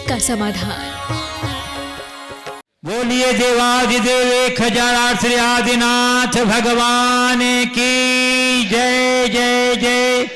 का समाधान। बोलिए देवादिदेव एक हजार श्री आदिनाथ भगवान की जय जय जय।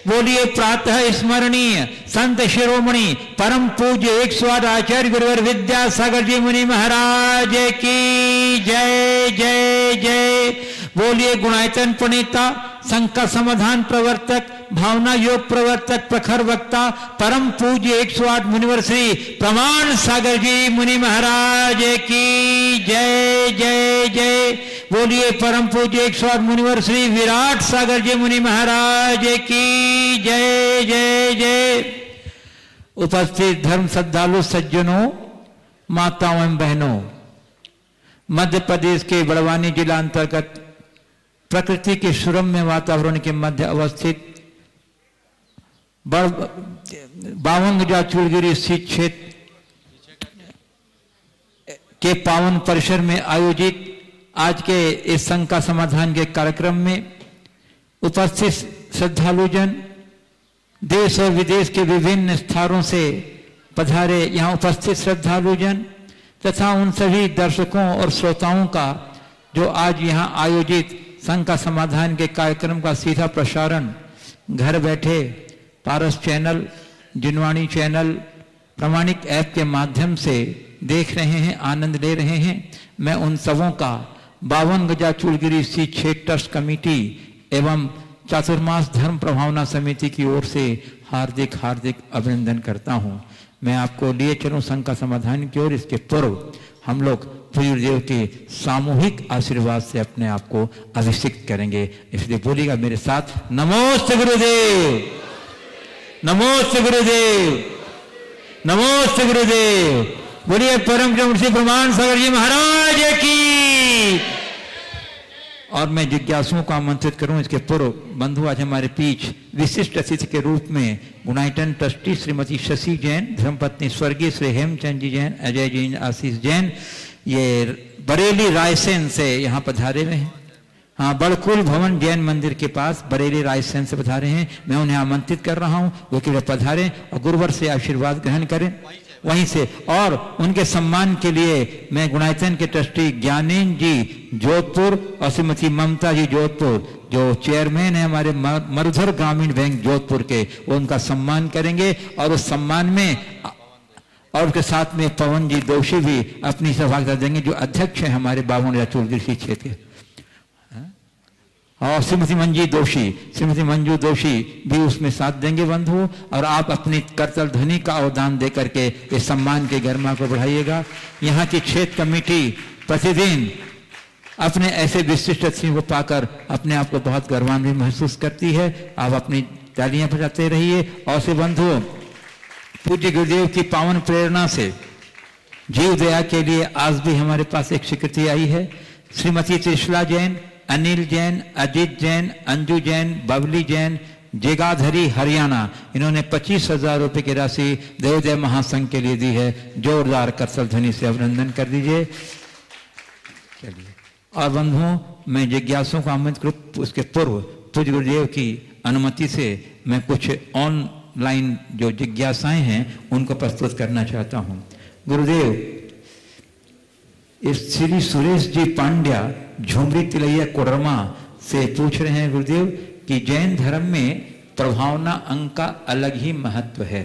बोलिए प्रातः स्मरणीय संत शिरोमणि परम पूज्य 108 आचार्य गुरुवर विद्यासागर जी मुनि महाराज की जय जय जय। बोलिए गुणायतन प्रणेता संकट समाधान प्रवर्तक भावना योग प्रवर्तक प्रखर वक्ता परम पूज्य 108 मुनिवर श्री प्रमाण सागर जी मुनि महाराज की जय जय जय। बोलिए परम पूज्य 108 मुनिवर श्री विराट सागर जी मुनि महाराज की जय जय जय। उपस्थित धर्म श्रद्धालु सज्जनों, माताओं एवं बहनों, मध्य प्रदेश के बड़वानी जिला अंतर्गत प्रकृति के सुरम्य वातावरण के मध्य अवस्थित बावनगजा चूड़गिरी स्थित क्षेत्र के पावन परिसर में आयोजित आज के इस शंका समाधान के कार्यक्रम में उपस्थित श्रद्धालुजन देश और विदेश के विभिन्न स्थानों से पधारे यहाँ उपस्थित श्रद्धालुजन तथा उन सभी दर्शकों और श्रोताओं का जो आज यहाँ आयोजित शंका समाधान के कार्यक्रम का सीधा प्रसारण घर बैठे पारस चैनल, जिनवाणी चैनल, प्रामाणिक ऐप के माध्यम से देख रहे हैं, आनंद ले रहे हैं। मैं उन सबों का बावनगजा चूड़गिरी स्थित क्षेत्र ट्रस्ट कमेटी एवं चातुर्मास धर्म प्रभावना समिति की ओर से हार्दिक हार्दिक अभिनंदन करता हूं। मैं आपको लिए चलूं शंका समाधान की ओर। इसके पूर्व हम लोग गुरुदेव के सामूहिक आशीर्वाद से अपने आप को अभिषिक्त करेंगे, इसलिए बोलिएगा मेरे साथ, नमोस्तु गुरुदेव, नमोस्तु गुरुदेव, नमोस्तु गुरुदेव। बोलिए परम श्री प्रमाण सागर जी महाराज की। और मैं जिज्ञासुओं को आमंत्रित करूं इसके पूर्व बंधु आज हमारे बीच विशिष्ट अतिथि के रूप में गुणायतन ट्रस्टी श्रीमती शशि जैन, धर्मपत्नी स्वर्गीय श्री हेमचंद जी जैन, अजय जी, आशीष जैन, ये बरेली रायसेन से यहाँ पधारे हुए हैं। हाँ, बड़कुल भवन जैन मंदिर के पास बरेली रायसेन से पधारे हैं। मैं उन्हें आमंत्रित कर रहा हूँ वो कि पधारें और गुरुवर से आशीर्वाद ग्रहण करें वहीं से। और उनके सम्मान के लिए मैं गुणायतन के ट्रस्टी ज्ञानेन जी जोधपुर और श्रीमती ममता जी जोधपुर जो चेयरमैन है हमारे मरुधर ग्रामीण बैंक जोधपुर के, वो उनका सम्मान करेंगे। और उस सम्मान में और उसके साथ में पवन जी दोषी भी अपनी सहभागिता देंगे जो अध्यक्ष हैं हमारे बावनगजा चूड़गिरी क्षेत्र के। और श्रीमती मंजू दोषी भी उसमें साथ देंगे बंधु। और आप अपनी करतल ध्वनि का अवदान दे करके इस सम्मान के गरिमा को बढ़ाइएगा। यहाँ की क्षेत्र कमेटी प्रतिदिन अपने ऐसे विशिष्ट अतिथियों को पाकर अपने आप को बहुत गर्वान्वित महसूस करती है। आप अपनी तालियां बजाते रहिए। और से बंधु पूज्य गुरुदेव की पावन प्रेरणा से जीव दया के लिए आज भी हमारे पास एक स्वीकृति आई है। श्रीमती त्रिशला जैन, अनिल जैन, अजित जैन, अंजू जैन, बबली जैन, जेगाधरी हरियाणा, इन्होंने 25,000 रुपए की राशि देवोदय महासंघ के लिए दी है। जोरदार करतल ध्वनि से अभिनंदन कर दीजिए। चलिए। और बंधुओं, मैं जिज्ञासुओं को आमंत्रित करूं उसके पूर्व पूज्य गुरुदेव की अनुमति से मैं कुछ ऑनलाइन जो जिज्ञासाएं हैं उनको प्रस्तुत करना चाहता हूं। गुरुदेव, इस श्री सुरेश जी पांड्या झुमरी तिलैया कोडरमा से पूछ रहे हैं गुरुदेव कि जैन धर्म में प्रभावना अंग का अलग ही महत्व है,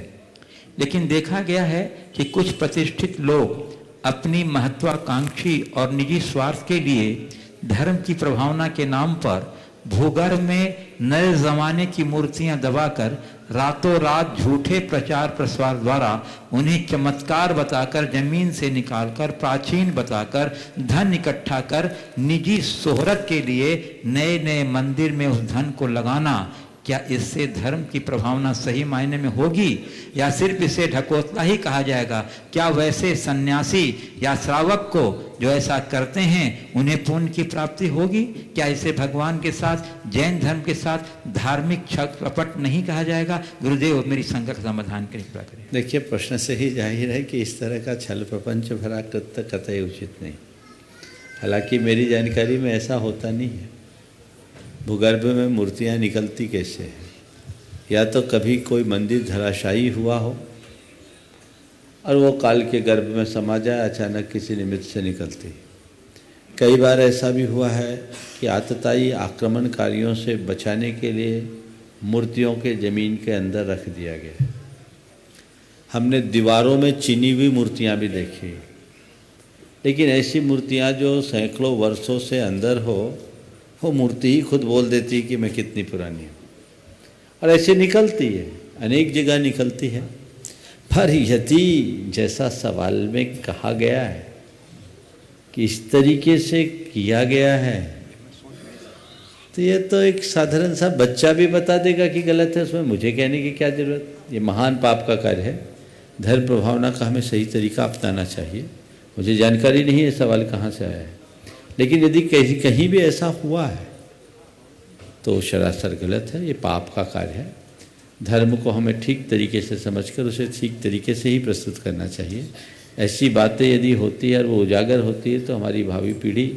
लेकिन देखा गया है कि कुछ प्रतिष्ठित लोग अपनी महत्वाकांक्षी और निजी स्वार्थ के लिए धर्म की प्रभावना के नाम पर भूगर्भ में नए जमाने की मूर्तियां दबाकर रातों रात झूठे प्रचार प्रसार द्वारा उन्हें चमत्कार बताकर जमीन से निकालकर प्राचीन बताकर धन इकट्ठा कर निजी शोहरत के लिए नए नए मंदिर में उस धन को लगाना, क्या इससे धर्म की प्रभावना सही मायने में होगी या सिर्फ इसे ढकोसला ही कहा जाएगा? क्या वैसे सन्यासी या श्रावक को जो ऐसा करते हैं उन्हें पुण्य की प्राप्ति होगी? क्या इसे भगवान के साथ जैन धर्म के साथ धार्मिक कपट नहीं कहा जाएगा? गुरुदेव मेरी शंका का समाधान कृपया करें। देखिए, प्रश्न से ही जाहिर है कि इस तरह का छल प्रपंच भरा कृत्य कतई उचित नहीं। हालांकि मेरी जानकारी में ऐसा होता नहीं है। भूगर्भ में मूर्तियां निकलती कैसे हैं? या तो कभी कोई मंदिर धराशायी हुआ हो और वो काल के गर्भ में समा जाए, अचानक किसी निमित्त से निकलती। कई बार ऐसा भी हुआ है कि आतताई आक्रमणकारियों से बचाने के लिए मूर्तियों के ज़मीन के अंदर रख दिया गया। हमने दीवारों में चिनी हुई मूर्तियाँ भी देखी, लेकिन ऐसी मूर्तियाँ जो सैकड़ों वर्षों से अंदर हो, वो मूर्ति ही खुद बोल देती कि मैं कितनी पुरानी हूँ, और ऐसे निकलती है, अनेक जगह निकलती है। पर यदि जैसा सवाल में कहा गया है कि इस तरीके से किया गया है, तो ये तो एक साधारण सा बच्चा भी बता देगा कि गलत है, उसमें मुझे कहने की क्या ज़रूरत। ये महान पाप का कार्य है। धर्म प्रभावना का हमें सही तरीका अपनाना चाहिए। मुझे जानकारी नहीं है सवाल कहाँ से आया है, लेकिन यदि कहीं भी ऐसा हुआ है तो सरासर गलत है, ये पाप का कार्य है। धर्म को हमें ठीक तरीके से समझकर उसे ठीक तरीके से ही प्रस्तुत करना चाहिए। ऐसी बातें यदि होती है और वो उजागर होती है तो हमारी भावी पीढ़ी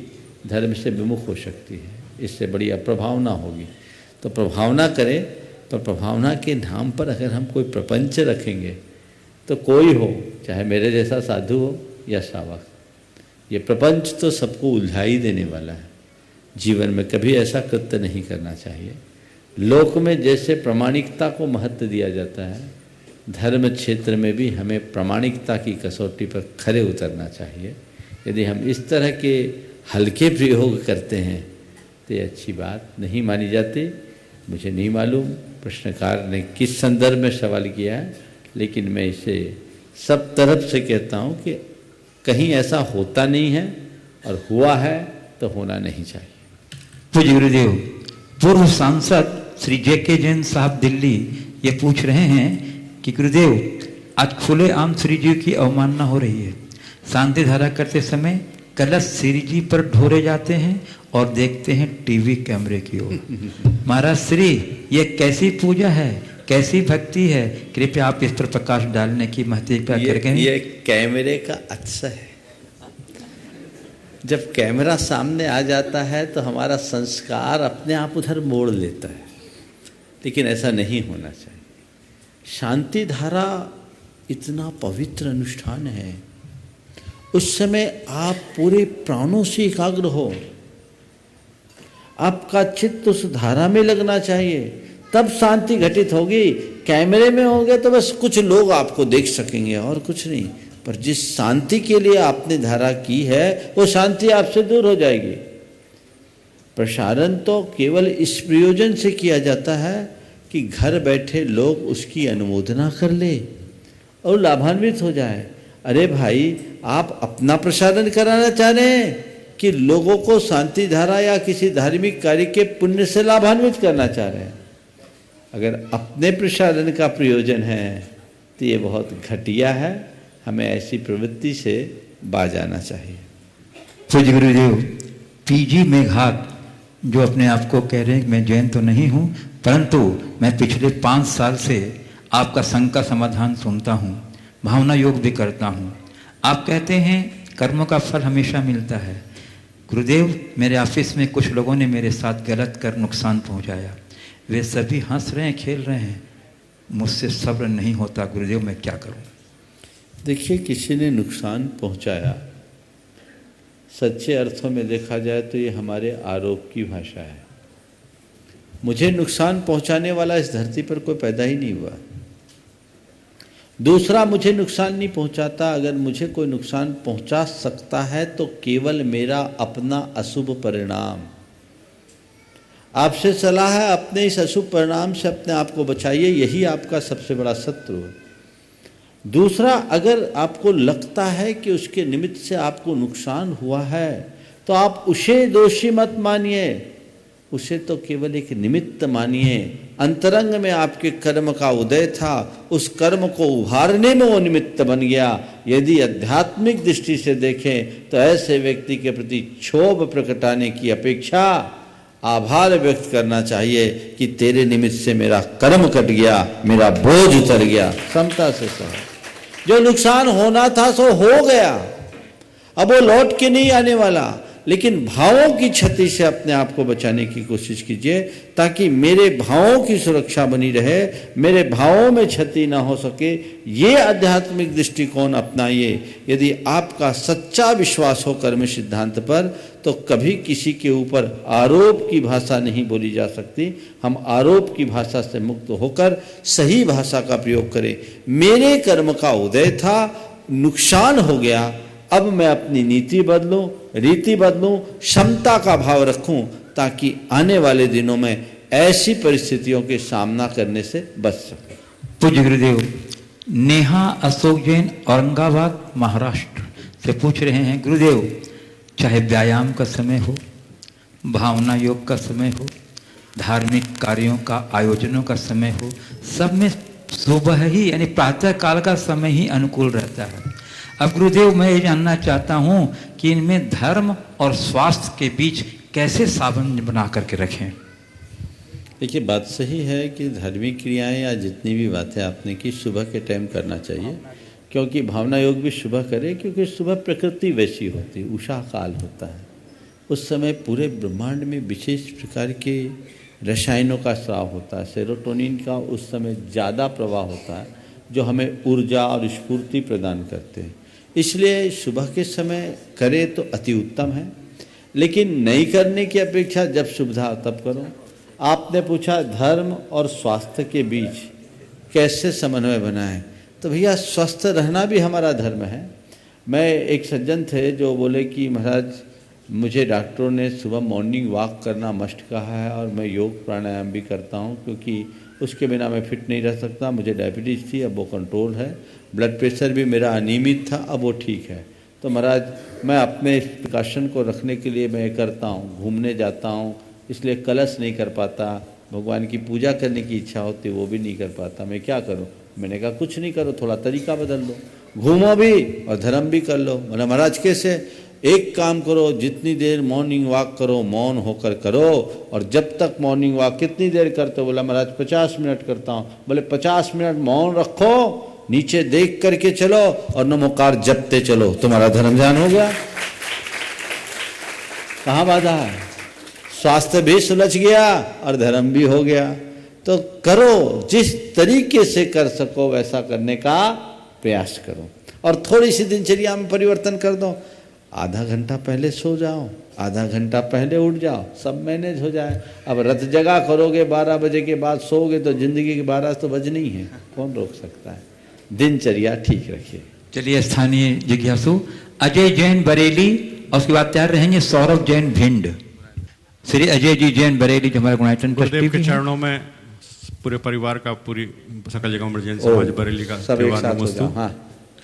धर्म से विमुख हो सकती है, इससे बड़ी अप्रभावना होगी। तो प्रभावना करें, पर प्रभावना के नाम पर अगर हम कोई प्रपंच रखेंगे तो कोई हो, चाहे मेरे जैसा साधु हो या श्रावक, ये प्रपंच तो सबको उलझा ही देने वाला है। जीवन में कभी ऐसा कृत्य नहीं करना चाहिए। लोक में जैसे प्रामाणिकता को महत्व दिया जाता है, धर्म क्षेत्र में भी हमें प्रामाणिकता की कसौटी पर खरे उतरना चाहिए। यदि हम इस तरह के हल्के प्रयोग करते हैं तो ये अच्छी बात नहीं मानी जाती। मुझे नहीं मालूम प्रश्नकार ने किस संदर्भ में सवाल किया है, लेकिन मैं इसे सब तरफ से कहता हूँ कि कहीं ऐसा होता नहीं है, और हुआ है तो होना नहीं चाहिए। पूज्य गुरुदेव, पूर्व सांसद श्री जे.के. जैन साहब दिल्ली ये पूछ रहे हैं कि गुरुदेव, आज खुले आम श्री जी की अवमानना हो रही है। शांति धारा करते समय कलश श्री जी पर ढोरे जाते हैं और देखते हैं टीवी कैमरे की ओर। महाराज श्री, ये कैसी पूजा है, कैसी भक्ति है? कृपया आप इस पर प्रकाश डालने की महत्वता करें। ये कैमरे का अच्छा है। जब कैमरा सामने आ जाता है तो हमारा संस्कार अपने आप उधर मोड़ लेता है, लेकिन ऐसा नहीं होना चाहिए। शांति धारा इतना पवित्र अनुष्ठान है, उस समय आप पूरे प्राणों से एकाग्र हो, आपका चित्त उस धारा में लगना चाहिए, तब शांति घटित होगी। कैमरे में होंगे तो बस कुछ लोग आपको देख सकेंगे और कुछ नहीं, पर जिस शांति के लिए आपने धारा की है वो शांति आपसे दूर हो जाएगी। प्रसारण तो केवल इस प्रयोजन से किया जाता है कि घर बैठे लोग उसकी अनुमोदना कर ले और लाभान्वित हो जाए। अरे भाई, आप अपना प्रसारण कराना चाह रहे हैं कि लोगों को शांति धारा या किसी धार्मिक कार्य के पुण्य से लाभान्वित करना चाह रहे हैं? अगर अपने प्रसारण का प्रयोजन है तो ये बहुत घटिया है। हमें ऐसी प्रवृत्ति से बाज आना चाहिए। पूज्य गुरुदेव, पीजी मेघात जो अपने आप को कह रहे हैं कि मैं जैन तो नहीं हूँ, परंतु मैं पिछले 5 साल से आपका संग का समाधान सुनता हूँ, भावना योग भी करता हूँ। आप कहते हैं कर्मों का फल हमेशा मिलता है। गुरुदेव, मेरे ऑफिस में कुछ लोगों ने मेरे साथ गलत कर नुकसान पहुँचाया। वे सभी हंस रहे हैं, खेल रहे हैं, मुझसे सब्र नहीं होता। गुरुदेव, मैं क्या करूँ? देखिए, किसी ने नुकसान पहुंचाया, सच्चे अर्थों में देखा जाए तो ये हमारे आरोप की भाषा है। मुझे नुकसान पहुंचाने वाला इस धरती पर कोई पैदा ही नहीं हुआ। दूसरा मुझे नुकसान नहीं पहुंचाता। अगर मुझे कोई नुकसान पहुंचा सकता है तो केवल मेरा अपना अशुभ परिणाम। आपसे सलाह है, अपने इस अशुभ परिणाम से अपने आप को बचाइए, यही आपका सबसे बड़ा शत्रु है। दूसरा, अगर आपको लगता है कि उसके निमित्त से आपको नुकसान हुआ है तो आप उसे दोषी मत मानिए, उसे तो केवल एक निमित्त मानिए। अंतरंग में आपके कर्म का उदय था, उस कर्म को उभारने में वो निमित्त बन गया। यदि आध्यात्मिक दृष्टि से देखें तो ऐसे व्यक्ति के प्रति क्षोभ प्रकटाने की अपेक्षा आभार व्यक्त करना चाहिए कि तेरे निमित्त से मेरा कर्म कट गया, मेरा बोझ उतर गया। समता से सहो। जो नुकसान होना था सो हो गया, अब वो लौट के नहीं आने वाला। लेकिन भावों की क्षति से अपने आप को बचाने की कोशिश कीजिए, ताकि मेरे भावों की सुरक्षा बनी रहे, मेरे भावों में क्षति ना हो सके। ये आध्यात्मिक दृष्टिकोण अपनाइए। यदि आपका सच्चा विश्वास हो कर्म सिद्धांत पर, तो कभी किसी के ऊपर आरोप की भाषा नहीं बोली जा सकती। हम आरोप की भाषा से मुक्त होकर सही भाषा का प्रयोग करें। मेरे कर्म का उदय था, नुकसान हो गया, अब मैं अपनी नीति बदलूं, रीति बदलूं, क्षमता का भाव रखूं, ताकि आने वाले दिनों में ऐसी परिस्थितियों के सामना करने से बच सके। पूज्य गुरुदेव, नेहा अशोक जैन औरंगाबाद महाराष्ट्र से पूछ रहे हैं, गुरुदेव चाहे व्यायाम का समय हो, भावना योग का समय हो, धार्मिक कार्यों का आयोजनों का समय हो, सब में सुबह ही यानी प्रातः काल का समय ही अनुकूल रहता है। अब गुरुदेव मैं ये जानना चाहता हूँ कि इनमें धर्म और स्वास्थ्य के बीच कैसे साबंध बना करके रखें। देखिए, बात सही है कि धार्मिक क्रियाएं या जितनी भी बातें आपने की सुबह के टाइम करना चाहिए, क्योंकि भावना योग भी सुबह करें, क्योंकि सुबह प्रकृति वैसी होती है, उषा काल होता है। उस समय पूरे ब्रह्मांड में विशेष प्रकार के रसायनों का स्राव होता है, सेरोटोनिन का उस समय ज़्यादा प्रवाह होता है, जो हमें ऊर्जा और स्फूर्ति प्रदान करते हैं। इसलिए सुबह के समय करें तो अति उत्तम है, लेकिन नहीं करने की अपेक्षा जब सुविधा तब करो। आपने पूछा धर्म और स्वास्थ्य के बीच कैसे समन्वय बनाएं, तो भैया स्वस्थ रहना भी हमारा धर्म है। मैं एक सज्जन थे जो बोले कि महाराज मुझे डॉक्टरों ने सुबह मॉर्निंग वॉक करना मस्ट कहा है, और मैं योग प्राणायाम भी करता हूँ, क्योंकि उसके बिना मैं फिट नहीं रह सकता। मुझे डायबिटीज़ थी, अब वो कंट्रोल है। ब्लड प्रेशर भी मेरा अनियमित था, अब वो ठीक है। तो महाराज मैं अपने प्रिकॉशन को रखने के लिए मैं करता हूँ, घूमने जाता हूँ, इसलिए कलश नहीं कर पाता, भगवान की पूजा करने की इच्छा होती वो भी नहीं कर पाता, मैं क्या करूँ। मैंने कहा कुछ नहीं करो, थोड़ा तरीका बदल लो, घूमो भी और धर्म भी कर लो। बोला महाराज कैसे? एक काम करो, जितनी देर मॉर्निंग वॉक करो मौन होकर करो, और जब तक मॉर्निंग वॉक कितनी देर करते हो? बोला महाराज 50 मिनट करता हूँ। बोले 50 मिनट मौन रखो, नीचे देख करके चलो और नमोकार जपते चलो, तुम्हारा धर्म ध्यान हो गया। कहाँ बाधा है? स्वास्थ्य भी सुलझ गया और धर्म भी हो गया। तो करो, जिस तरीके से कर सको वैसा करने का प्रयास करो, और थोड़ी सी दिनचर्या में परिवर्तन कर दो। आधा घंटा पहले सो जाओ, आधा घंटा पहले उठ जाओ, सब मैनेज हो जाए। अब रत जगा करोगे 12 बजे के बाद सोओगे तो जिंदगी के 12 तो बजनी है, कौन रोक सकता है। दिनचर्या ठीक रखिए। चलिए, स्थानीय जिज्ञासु अजय जैन बरेली, और उसके बाद तैयार रहेंगे सौरभ जैन भिंड। श्री अजय जी जैन बरेली जो हमारे गुणायतन गुरुदेव के चरणों में पूरे परिवार का, पूरी सकल जगह जैन समाज बरेली का सब एक साथ हो जाओ। हाँ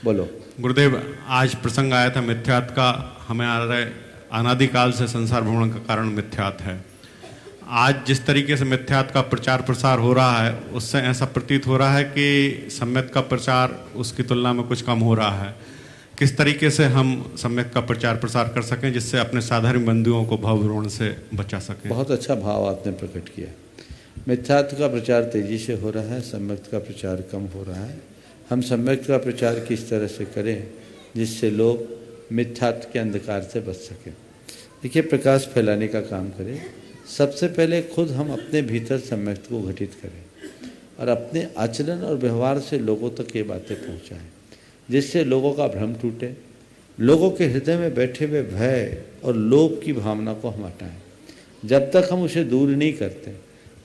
बोलो। गुरुदेव, आज प्रसंग आया था मिथ्यात्व का। हमें आ रहा है अनादिकाल से संसार भ्रमण का कारण मिथ्यात्व है। आज जिस तरीके से मिथ्यात्व का प्रचार प्रसार हो रहा है, उससे ऐसा प्रतीत हो रहा है कि सम्यक का प्रचार उसकी तुलना में कुछ कम हो रहा है। किस तरीके से हम सम्यक का प्रचार प्रसार कर सकें जिससे अपने साधारण बंधुओं को भवभ्रमण से बचा सकें? बहुत अच्छा भाव आपने प्रकट किया। मिथ्यात्व का प्रचार तेजी से हो रहा है, सम्यक का प्रचार कम हो रहा है। हम सम्यक का प्रचार किस तरह से करें जिससे लोग मिथ्यात्व के अंधकार से बच सकें? देखिए, प्रकाश फैलाने का काम करें। सबसे पहले खुद हम अपने भीतर सम्यक को घटित करें, और अपने आचरण और व्यवहार से लोगों तक ये बातें पहुँचाएँ, जिससे लोगों का भ्रम टूटे, लोगों के हृदय में बैठे हुए भय और लोभ की भावना को हम हटाएं। जब तक हम उसे दूर नहीं करते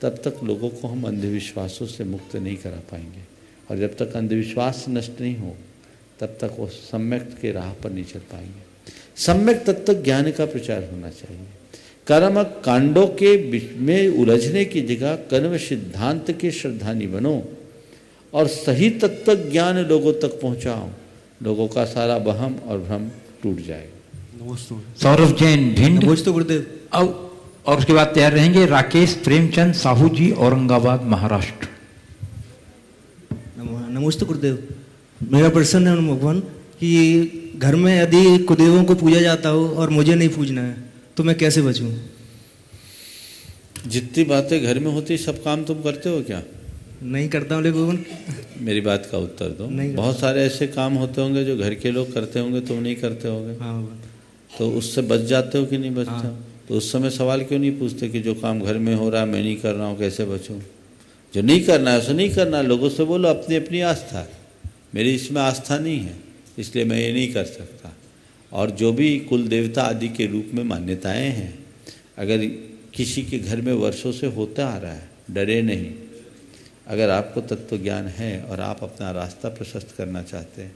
तब तक लोगों को हम अंधविश्वासों से मुक्त नहीं करा पाएंगे, और जब तक अंधविश्वास नष्ट नहीं हो तब तक वो सम्यक के राह पर नहीं चल पाएंगे। सम्यक तत्व ज्ञान का प्रचार होना चाहिए। कर्म कांडों के में उलझने की जगह कर्म सिद्धांत के श्रद्धानी बनो, और सही तत्व ज्ञान लोगों तक पहुंचाओ। लोगों का सारा वहम और भ्रम टूट जाएगा। सौरभ जैन भिंड। नमस्ते गुरुदेव। और उसके बाद तैयार रहेंगे राकेश प्रेमचंद साहू जी औरंगाबाद महाराष्ट्र। नमस्ते गुरुदेव। मेरा प्रश्न है भगवान कि घर में यदि कुदेवों को पूजा जाता हो और मुझे नहीं पूजना है तो मैं कैसे बचूं? जितनी बातें घर में होती सब काम तुम करते हो क्या? नहीं करता हूँ लेकिन। मेरी बात का उत्तर दो। नहीं। बहुत सारे ऐसे काम होते होंगे जो घर के लोग करते होंगे, तुम नहीं करते होगे। हाँ। तो उससे बच जाते हो कि नहीं बचते हो? तो उस समय सवाल क्यों नहीं पूछते कि जो काम घर में हो रहा है मैं नहीं कर रहा हूँ, कैसे बचूं? जो नहीं करना है उसे नहीं करना है। लोगों से बोलो अपनी अपनी आस्था है, मेरी इसमें आस्था नहीं है इसलिए मैं ये नहीं कर सकता। और जो भी कुल देवता आदि के रूप में मान्यताएं हैं, अगर किसी के घर में वर्षों से होता आ रहा है, डरे नहीं। अगर आपको तत्व ज्ञान है और आप अपना रास्ता प्रशस्त करना चाहते हैं,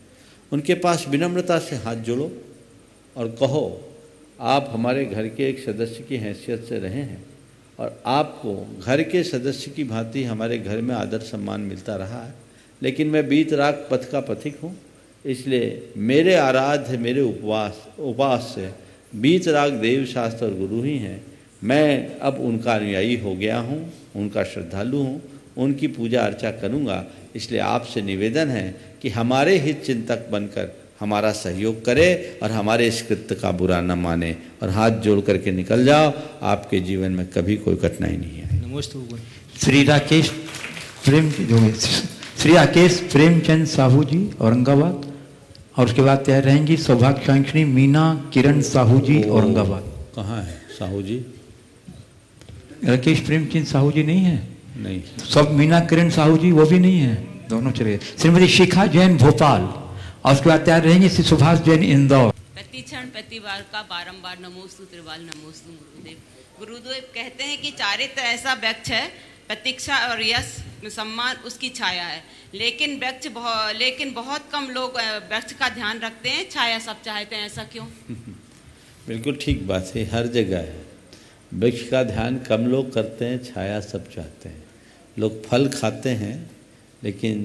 उनके पास विनम्रता से हाथ जोड़ो और कहो आप हमारे घर के एक सदस्य की हैसियत से रहे हैं और आपको घर के सदस्य की भांति हमारे घर में आदर सम्मान मिलता रहा है, लेकिन मैं बीत राग पथ का पथिक हूँ, इसलिए मेरे आराध्य मेरे उपास से बीत राग देव शास्त्र और गुरु ही हैं। मैं अब उनका अनुयायी हो गया हूँ, उनका श्रद्धालु हूँ, उनकी पूजा अर्चा करूँगा। इसलिए आपसे निवेदन है कि हमारे हित चिंतक बनकर हमारा सहयोग करे और हमारे इस कृत्य का बुरा न माने और हाथ जोड़ करके निकल जाओ। आपके जीवन में कभी कोई कठिनाई नहीं है। नमस्ते। श्री राकेश प्रेमचंद साहू जी औरंगाबाद, और उसके बाद तैयार रहेंगी सौभाग्यकांक्षी मीना किरण साहू जी औरंगाबाद। कहाँ है साहू जी? राकेश प्रेमचंद साहू जी नहीं है? नहीं। सब मीना किरण साहू जी वो भी नहीं है, दोनों चले गए। श्रीमती शिखा जैन भोपाल, और उसके बाद तैयार रहेंगे श्री सुभाष जैन इंदौर। प्रतिक्षण प्रतिवार का बारंबार नमोस्तु त्रिवाल नमोस्तु गुरुदेव। गुरुदेव कहते हैं कि चारित्र ऐसा वृक्ष है, प्रतीक्षा और यश सम्मान उसकी छाया है, लेकिन बहुत कम लोग वृक्ष का ध्यान रखते हैं, छाया सब चाहते हैं, ऐसा क्यों? बिल्कुल ठीक बात है, हर जगह है। वृक्ष का ध्यान कम लोग करते हैं, छाया सब चाहते हैं। लोग फल खाते हैं लेकिन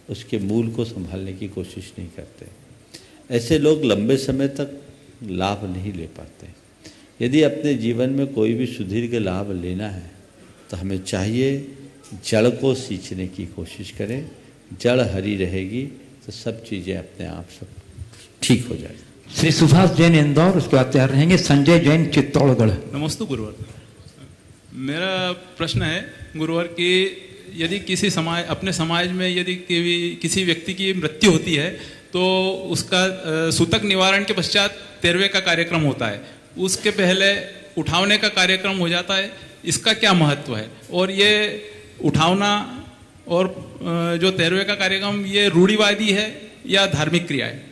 उसके मूल को संभालने की कोशिश नहीं करते। ऐसे लोग लंबे समय तक लाभ नहीं ले पाते। यदि अपने जीवन में कोई भी सुदीर्घ लाभ लेना है तो हमें चाहिए जड़ को सींचने की कोशिश करें। जड़ हरी रहेगी तो सब चीज़ें अपने आप सब ठीक हो जाएगी। श्री सुभाष जैन इंदौर, उसके बाद तैयार रहेंगे संजय जैन चित्तौड़गढ़। नमस्ते गुरुवर। मेरा प्रश्न है गुरुवर कि यदि किसी समाज अपने समाज में यदि किसी व्यक्ति की मृत्यु होती है तो उसका सूतक निवारण के पश्चात 13वें का कार्यक्रम होता है, उसके पहले उठावने का कार्यक्रम हो जाता है। इसका क्या महत्व है? और ये उठावना और जो 13वें का कार्यक्रम ये रूढ़िवादी है या धार्मिक क्रिया है?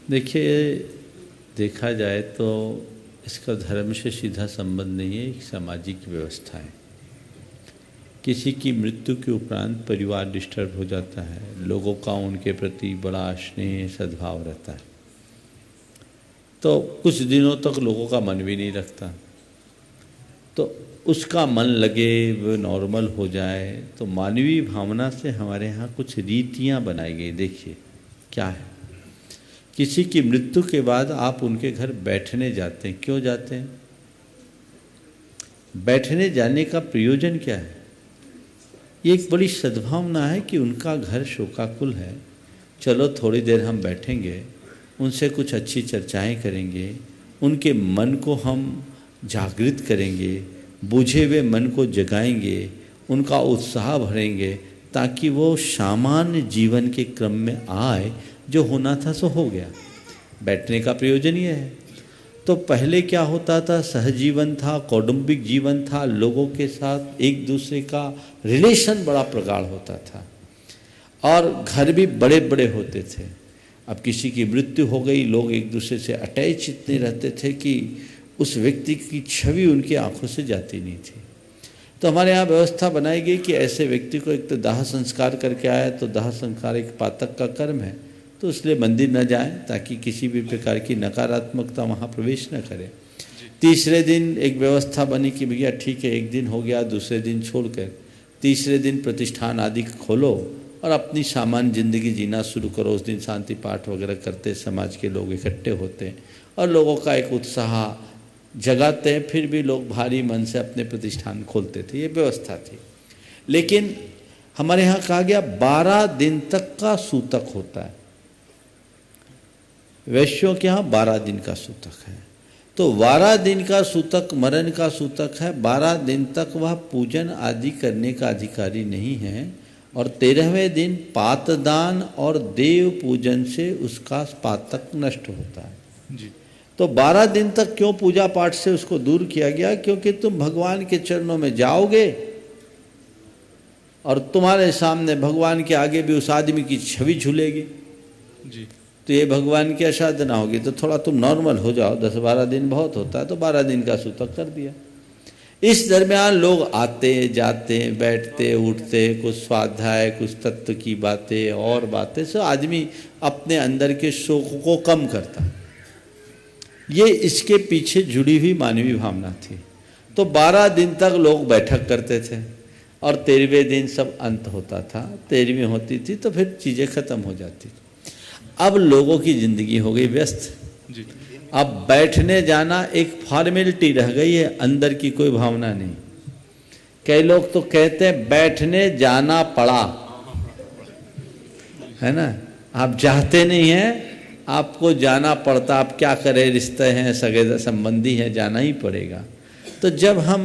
देखिए, देखा जाए तो इसका धर्म से सीधा संबंध नहीं है, एक सामाजिक व्यवस्था है। किसी की मृत्यु के उपरांत परिवार डिस्टर्ब हो जाता है, लोगों का उनके प्रति बड़ा स्नेह सद्भाव रहता है, तो कुछ दिनों तक लोगों का मन भी नहीं लगता। तो उसका मन लगे, वो नॉर्मल हो जाए, तो मानवीय भावना से हमारे यहाँ कुछ रीतियाँ बनाई गई। देखिए क्या है, किसी की मृत्यु के बाद आप उनके घर बैठने जाते हैं। क्यों जाते हैं? बैठने जाने का प्रयोजन क्या है? ये एक बड़ी सद्भावना है कि उनका घर शोकाकुल है, चलो थोड़ी देर हम बैठेंगे, उनसे कुछ अच्छी चर्चाएं करेंगे, उनके मन को हम जागृत करेंगे, बुझे हुए मन को जगाएंगे, उनका उत्साह भरेंगे, ताकि वो सामान्य जीवन के क्रम में आए। जो होना था सो हो गया। बैठने का प्रयोजन ये है। तो पहले क्या होता था? सहजीवन था, कौटुंबिक जीवन था, लोगों के साथ एक दूसरे का रिलेशन बड़ा प्रगाढ़ होता था और घर भी बड़े बड़े होते थे। अब किसी की मृत्यु हो गई, लोग एक दूसरे से अटैच इतने रहते थे कि उस व्यक्ति की छवि उनकी आंखों से जाती नहीं थी। तो हमारे यहाँ व्यवस्था बनाई गई कि ऐसे व्यक्ति को एक तो दाह संस्कार करके आया, तो दाह संस्कार एक पातक का कर्म है, तो इसलिए मंदिर न जाएं ताकि किसी भी प्रकार की नकारात्मकता वहाँ प्रवेश न करे। तीसरे दिन एक व्यवस्था बनी कि भैया ठीक है, एक दिन हो गया, दूसरे दिन छोड़कर तीसरे दिन प्रतिष्ठान आदि खोलो और अपनी सामान्य जिंदगी जीना शुरू करो। उस दिन शांति पाठ वगैरह करते, समाज के लोग इकट्ठे होते हैं और लोगों का एक उत्साह जगाते हैं, फिर भी लोग भारी मन से अपने प्रतिष्ठान खोलते थे। ये व्यवस्था थी। लेकिन हमारे यहाँ कहा गया 12 दिन तक का सूतक होता है। वैश्यों के यहाँ 12 दिन का सूतक है। तो 12 दिन का सूतक मरण का सूतक है। 12 दिन तक वह पूजन आदि करने का अधिकारी नहीं है और 13वें दिन पातदान और देव पूजन से उसका पातक नष्ट होता है। जी। तो 12 दिन तक क्यों पूजा पाठ से उसको दूर किया गया? क्योंकि तुम भगवान के चरणों में जाओगे और तुम्हारे सामने भगवान के आगे भी उस आदमी की छवि झूलेगी जी। तो ये भगवान की असाधना होगी। तो थोड़ा तुम नॉर्मल हो जाओ, 10-12 दिन बहुत होता है, तो 12 दिन का सूतक कर दिया। इस दरमियान लोग आते जाते बैठते उठते, कुछ स्वाध्याय, कुछ तत्व की बातें और बातें, सो आदमी अपने अंदर के शोक को कम करता। ये इसके पीछे जुड़ी हुई मानवीय भावना थी। तो 12 दिन तक लोग बैठक करते थे और 13वें दिन सब अंत होता था। 13वीं होती थी तो फिर चीज़ें खत्म हो जाती थी। अब लोगों की जिंदगी हो गई व्यस्त जी। अब बैठने जाना एक फॉर्मेलिटी रह गई है, अंदर की कोई भावना नहीं। कई लोग तो कहते हैं बैठने जाना पड़ा, है ना, आप चाहते नहीं हैं, आपको जाना पड़ता। आप क्या करें, रिश्ते हैं, सगे संबंधी हैं, जाना ही पड़ेगा। तो जब हम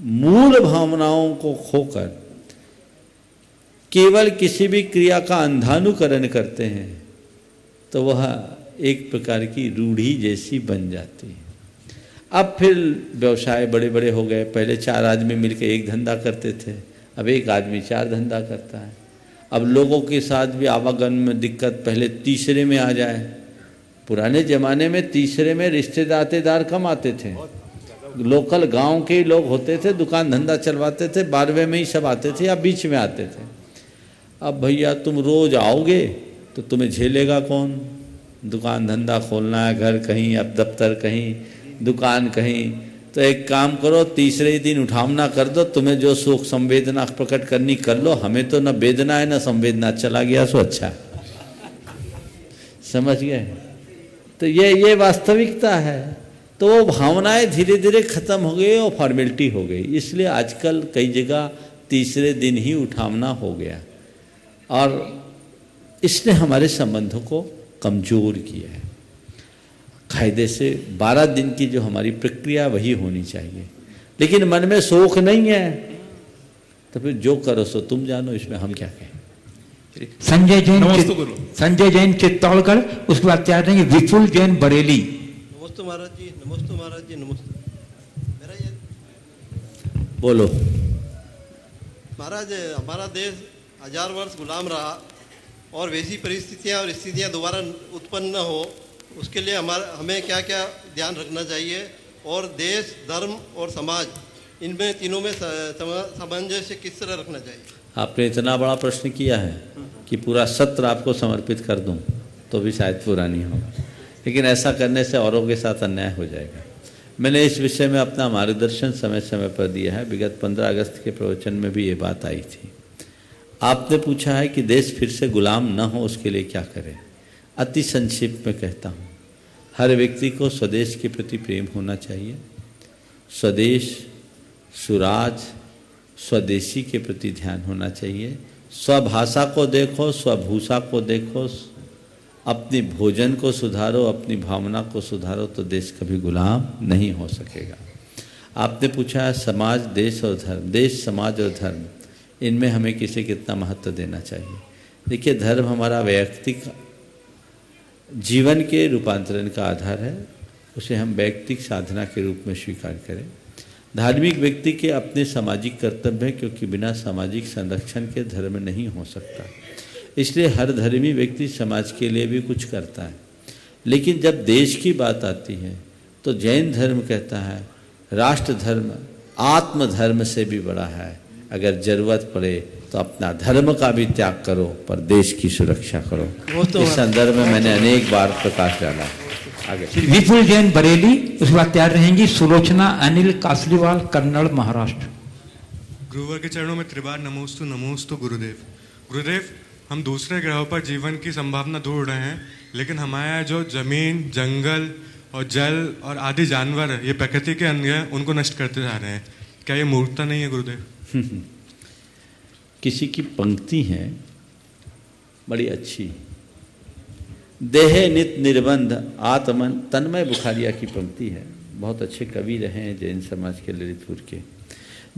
मूल भावनाओं को खोकर केवल किसी भी क्रिया का अंधानुकरण करते हैं तो वह एक प्रकार की रूढ़ी जैसी बन जाती है। अब फिर व्यवसाय बड़े बड़े हो गए। पहले 4 आदमी मिलकर एक धंधा करते थे, अब एक आदमी 4 धंधा करता है। अब लोगों के साथ भी आवागमन में दिक्कत, पहले तीसरे में आ जाए। पुराने ज़माने में तीसरे में रिश्तेदार कम आते थे, लोकल गांव के लोग होते थे, दुकान धंधा चलवाते थे, 12वें में ही सब आते थे या बीच में आते थे। अब भैया तुम रोज आओगे तो तुम्हें झेलेगा कौन? दुकान धंधा खोलना है, घर कहीं, अब दफ्तर कहीं, दुकान कहीं। तो एक काम करो, तीसरे दिन उठावना कर दो, तुम्हें जो शोक संवेदना प्रकट करनी कर लो, हमें तो न वेदना है न संवेदना, चला गया सो अच्छा। समझ गए? तो ये वास्तविकता है। तो वो भावनाएं धीरे धीरे खत्म हो गई और फॉर्मेलिटी हो गई। इसलिए आजकल कई जगह तीसरे दिन ही उठावना हो गया और इसने हमारे संबंधों को कमजोर किया है। कायदे से 12 दिन की जो हमारी प्रक्रिया वही होनी चाहिए, लेकिन मन में शोक नहीं है तो फिर जो करो सो तुम जानो, इसमें हम क्या कहें। संजय जैन चित्तौड़गढ़, उसके बाद क्या रहेंगे विपुल जैन बरेली। नमस्ते महाराज जी, नमस्ते महाराज जी, नमस्ते। मेरा ये बोलो। महाराज, हमारा देश 1000 वर्ष गुलाम रहा और वैसी परिस्थितियां और स्थितियां दोबारा उत्पन्न न हो, उसके लिए हमें क्या क्या ध्यान रखना चाहिए, और देश, धर्म और समाज, इनमें तीनों में सामंजस्य किस तरह रखना चाहिए? आपने इतना बड़ा प्रश्न किया है कि पूरा सत्र आपको समर्पित कर दूं तो भी शायद पूरा नहीं होगा, लेकिन ऐसा करने से औरों के साथ अन्याय हो जाएगा। मैंने इस विषय में अपना मार्गदर्शन समय समय पर दिया है। विगत 15 अगस्त के प्रवचन में भी ये बात आई थी। आपने पूछा है कि देश फिर से गुलाम न हो, उसके लिए क्या करें। अति संक्षिप्त में कहता हूँ, हर व्यक्ति को स्वदेश के प्रति प्रेम होना चाहिए। स्वदेश, सुराज, स्वदेशी के प्रति ध्यान होना चाहिए। स्वभाषा को देखो, स्वभूषा को देखो, अपनी भोजन को सुधारो, अपनी भावना को सुधारो, तो देश कभी गुलाम नहीं हो सकेगा। आपने पूछा है समाज, देश और धर्म। देश, समाज और धर्म, इनमें हमें किसे कितना महत्व देना चाहिए। देखिए, धर्म हमारा वैयक्तिक जीवन के रूपांतरण का आधार है, उसे हम वैयक्तिक साधना के रूप में स्वीकार करें। धार्मिक व्यक्ति के अपने सामाजिक कर्तव्य हैं, क्योंकि बिना सामाजिक संरक्षण के धर्म नहीं हो सकता। इसलिए हर धर्मी व्यक्ति समाज के लिए भी कुछ करता है। लेकिन जब देश की बात आती है तो जैन धर्म कहता है राष्ट्र धर्म आत्म धर्म से भी बड़ा है। अगर जरूरत पड़े तो अपना धर्म का भी त्याग करो, पर देश की सुरक्षा करो। इस संदर्भ में मैंने अनेक बार प्रकाश डाला। आगे विपुल जैन बरेली, उसके बाद तैयार रहेंगी सुलोचना अनिल कासलीवाल, कन्नड़, महाराष्ट्र। गुरुवर के चरणों में त्रिबार नमोस्तु नमोस्तु गुरुदेव। गुरुदेव, हम दूसरे ग्रहों पर जीवन की संभावना ढूंढ रहे हैं, लेकिन हमारे यहाँ जो जमीन, जंगल और जल और आदि जानवर है, ये प्रकृति के अंग हैं, उनको नष्ट करते जा रहे हैं। क्या ये मूर्खता नहीं है गुरुदेव? किसी की पंक्ति है बड़ी अच्छी, देह नित निर्बंध आत्मन, तन्मय बुखारिया की पंक्ति है। बहुत अच्छे कवि रहे हैं जैन समाज के ललितपुर के।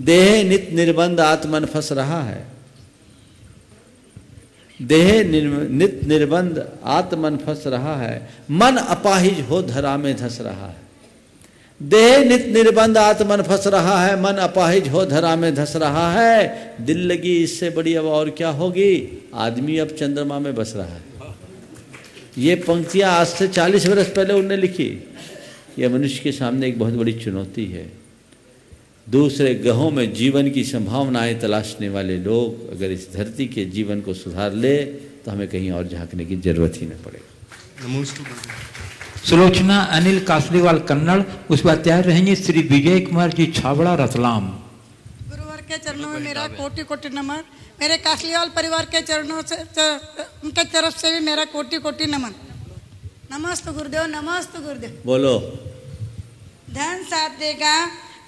देह नित निर्बंध आत्मन फंस रहा है। देह नित निर्बंध आत्मन फंस रहा है, मन अपाहिज हो धरा में धस रहा है। देह नित निर्बंध आत्मन फंस रहा है, मन अपाहिज हो धरा में धस रहा है। दिल लगी इससे बड़ी अब और क्या होगी, आदमी अब चंद्रमा में बस रहा है। ये पंक्तियां आज से 40 वर्ष पहले उन्होंने लिखी। यह मनुष्य के सामने एक बहुत बड़ी चुनौती है। दूसरे ग्रहों में जीवन की संभावनाएं तलाशने वाले लोग अगर इस धरती के जीवन को सुधार ले तो हमें कहीं और झांकने की जरूरत ही न पड़ेगी। सुलोचना अनिल कासलीवाल कन्नड़, उसके बाद तैयार रहेंगे श्री विजय कुमार जी छाबड़ा रतलाम। गुरुवर के चरणों में मेरा कोटि कोटि नमन। मेरे कासलीवाल परिवार के चरणों से उनके तरफ से भी मेरा कोटि कोटि नमन। नमस्ते गुरुदेव, नमस्ते गुरुदेव। बोलो। धन साथ देगा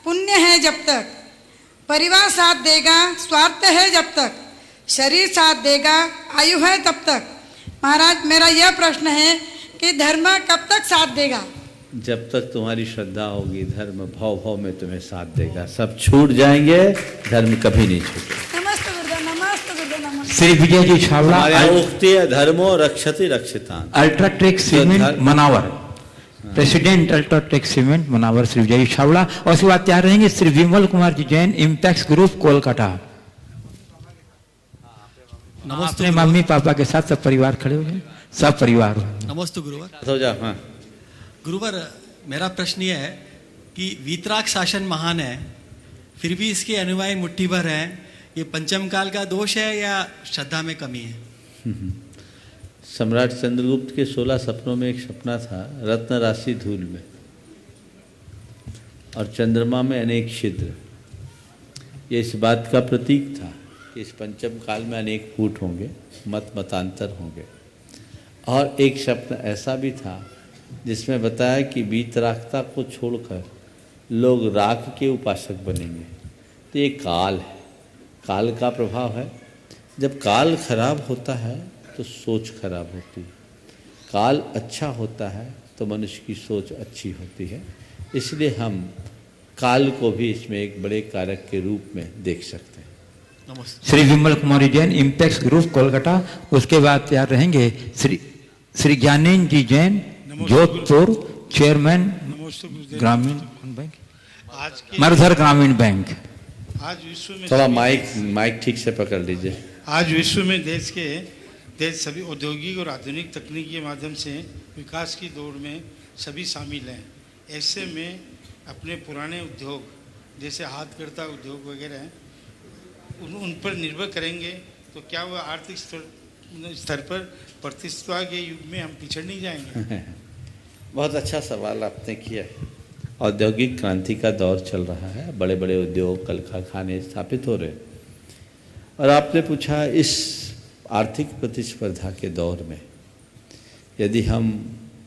पुण्य है जब तक, परिवार साथ देगा स्वार्थ है जब तक, शरीर साथ देगा आयु है तब तक। महाराज मेरा यह प्रश्न है कि धर्म कब तक साथ देगा? जब तक तुम्हारी श्रद्धा होगी धर्म भाव भाव में तुम्हें साथ देगा। सब छूट जाएंगे, धर्म कभी नहीं छूटेगा। नमस्ते गुरुदेव, नमस्ते गुरुदेव, नमस्ते। श्री विजय जी छाबड़ा, उक्ति है धर्मो रक्षति रक्षितान। UltraTech cement Manawar, president UltraTech cement Manawar Shri Vijay Chhabra. और उसके बाद तैयार रहेंगे श्री विमल कुमार जी जैन, इम्पैक्स ग्रुप कोलकाता। अपने मम्मी पापा के साथ सब परिवार खड़े हो जाए, सब परिवार। नमस्ते गुरुवर। हो जा। हाँ गुरुवर, मेरा प्रश्न यह है कि वीतराग शासन महान है, फिर भी इसके अनुयायी मुट्ठी भर हैं। ये पंचम काल का दोष है या श्रद्धा में कमी है? सम्राट चंद्रगुप्त के 16 सपनों में एक सपना था रत्न राशि धूल में और चंद्रमा में अनेक छिद्र। ये इस बात का प्रतीक था कि इस पंचम काल में अनेक फूट होंगे, मत मतांतर होंगे। और एक स्वप्न ऐसा भी था जिसमें बताया कि वीतरागता को छोड़कर लोग राख के उपासक बनेंगे। तो ये काल है, काल का प्रभाव है। जब काल खराब होता है तो सोच खराब होती है, काल अच्छा होता है तो मनुष्य की सोच अच्छी होती है। इसलिए हम काल को भी इसमें एक बड़े कारक के रूप में देख सकते हैं। नमस्ते। श्री विमल कुमारी जैन, इम्पैक्स ग्रुप कोलकाता। उसके बाद तैयार रहेंगे श्री ज्ञानेन जी जैन, जोधपुर, चेयरमैन ग्रामीण बैंक, मरधर ग्रामीण बैंक। आज विश्व में थोड़ा माइक ठीक से पकड़ लीजिए। आज विश्व में देश सभी औद्योगिक और आधुनिक तकनीक के माध्यम से विकास की दौड़ में सभी शामिल हैं। ऐसे में अपने पुराने उद्योग जैसे हाथकरघा उद्योग वगैरह हैं उन पर निर्भर करेंगे तो क्या वह आर्थिक स्तर पर प्रतिस्पर्धा के युग में हम पिछड़ नहीं जाएंगे? बहुत अच्छा सवाल आपने किया है। औद्योगिक क्रांति का दौर चल रहा है, बड़े बड़े उद्योग कल कारखाने स्थापित हो रहे हैं और आपने पूछा इस आर्थिक प्रतिस्पर्धा के दौर में यदि हम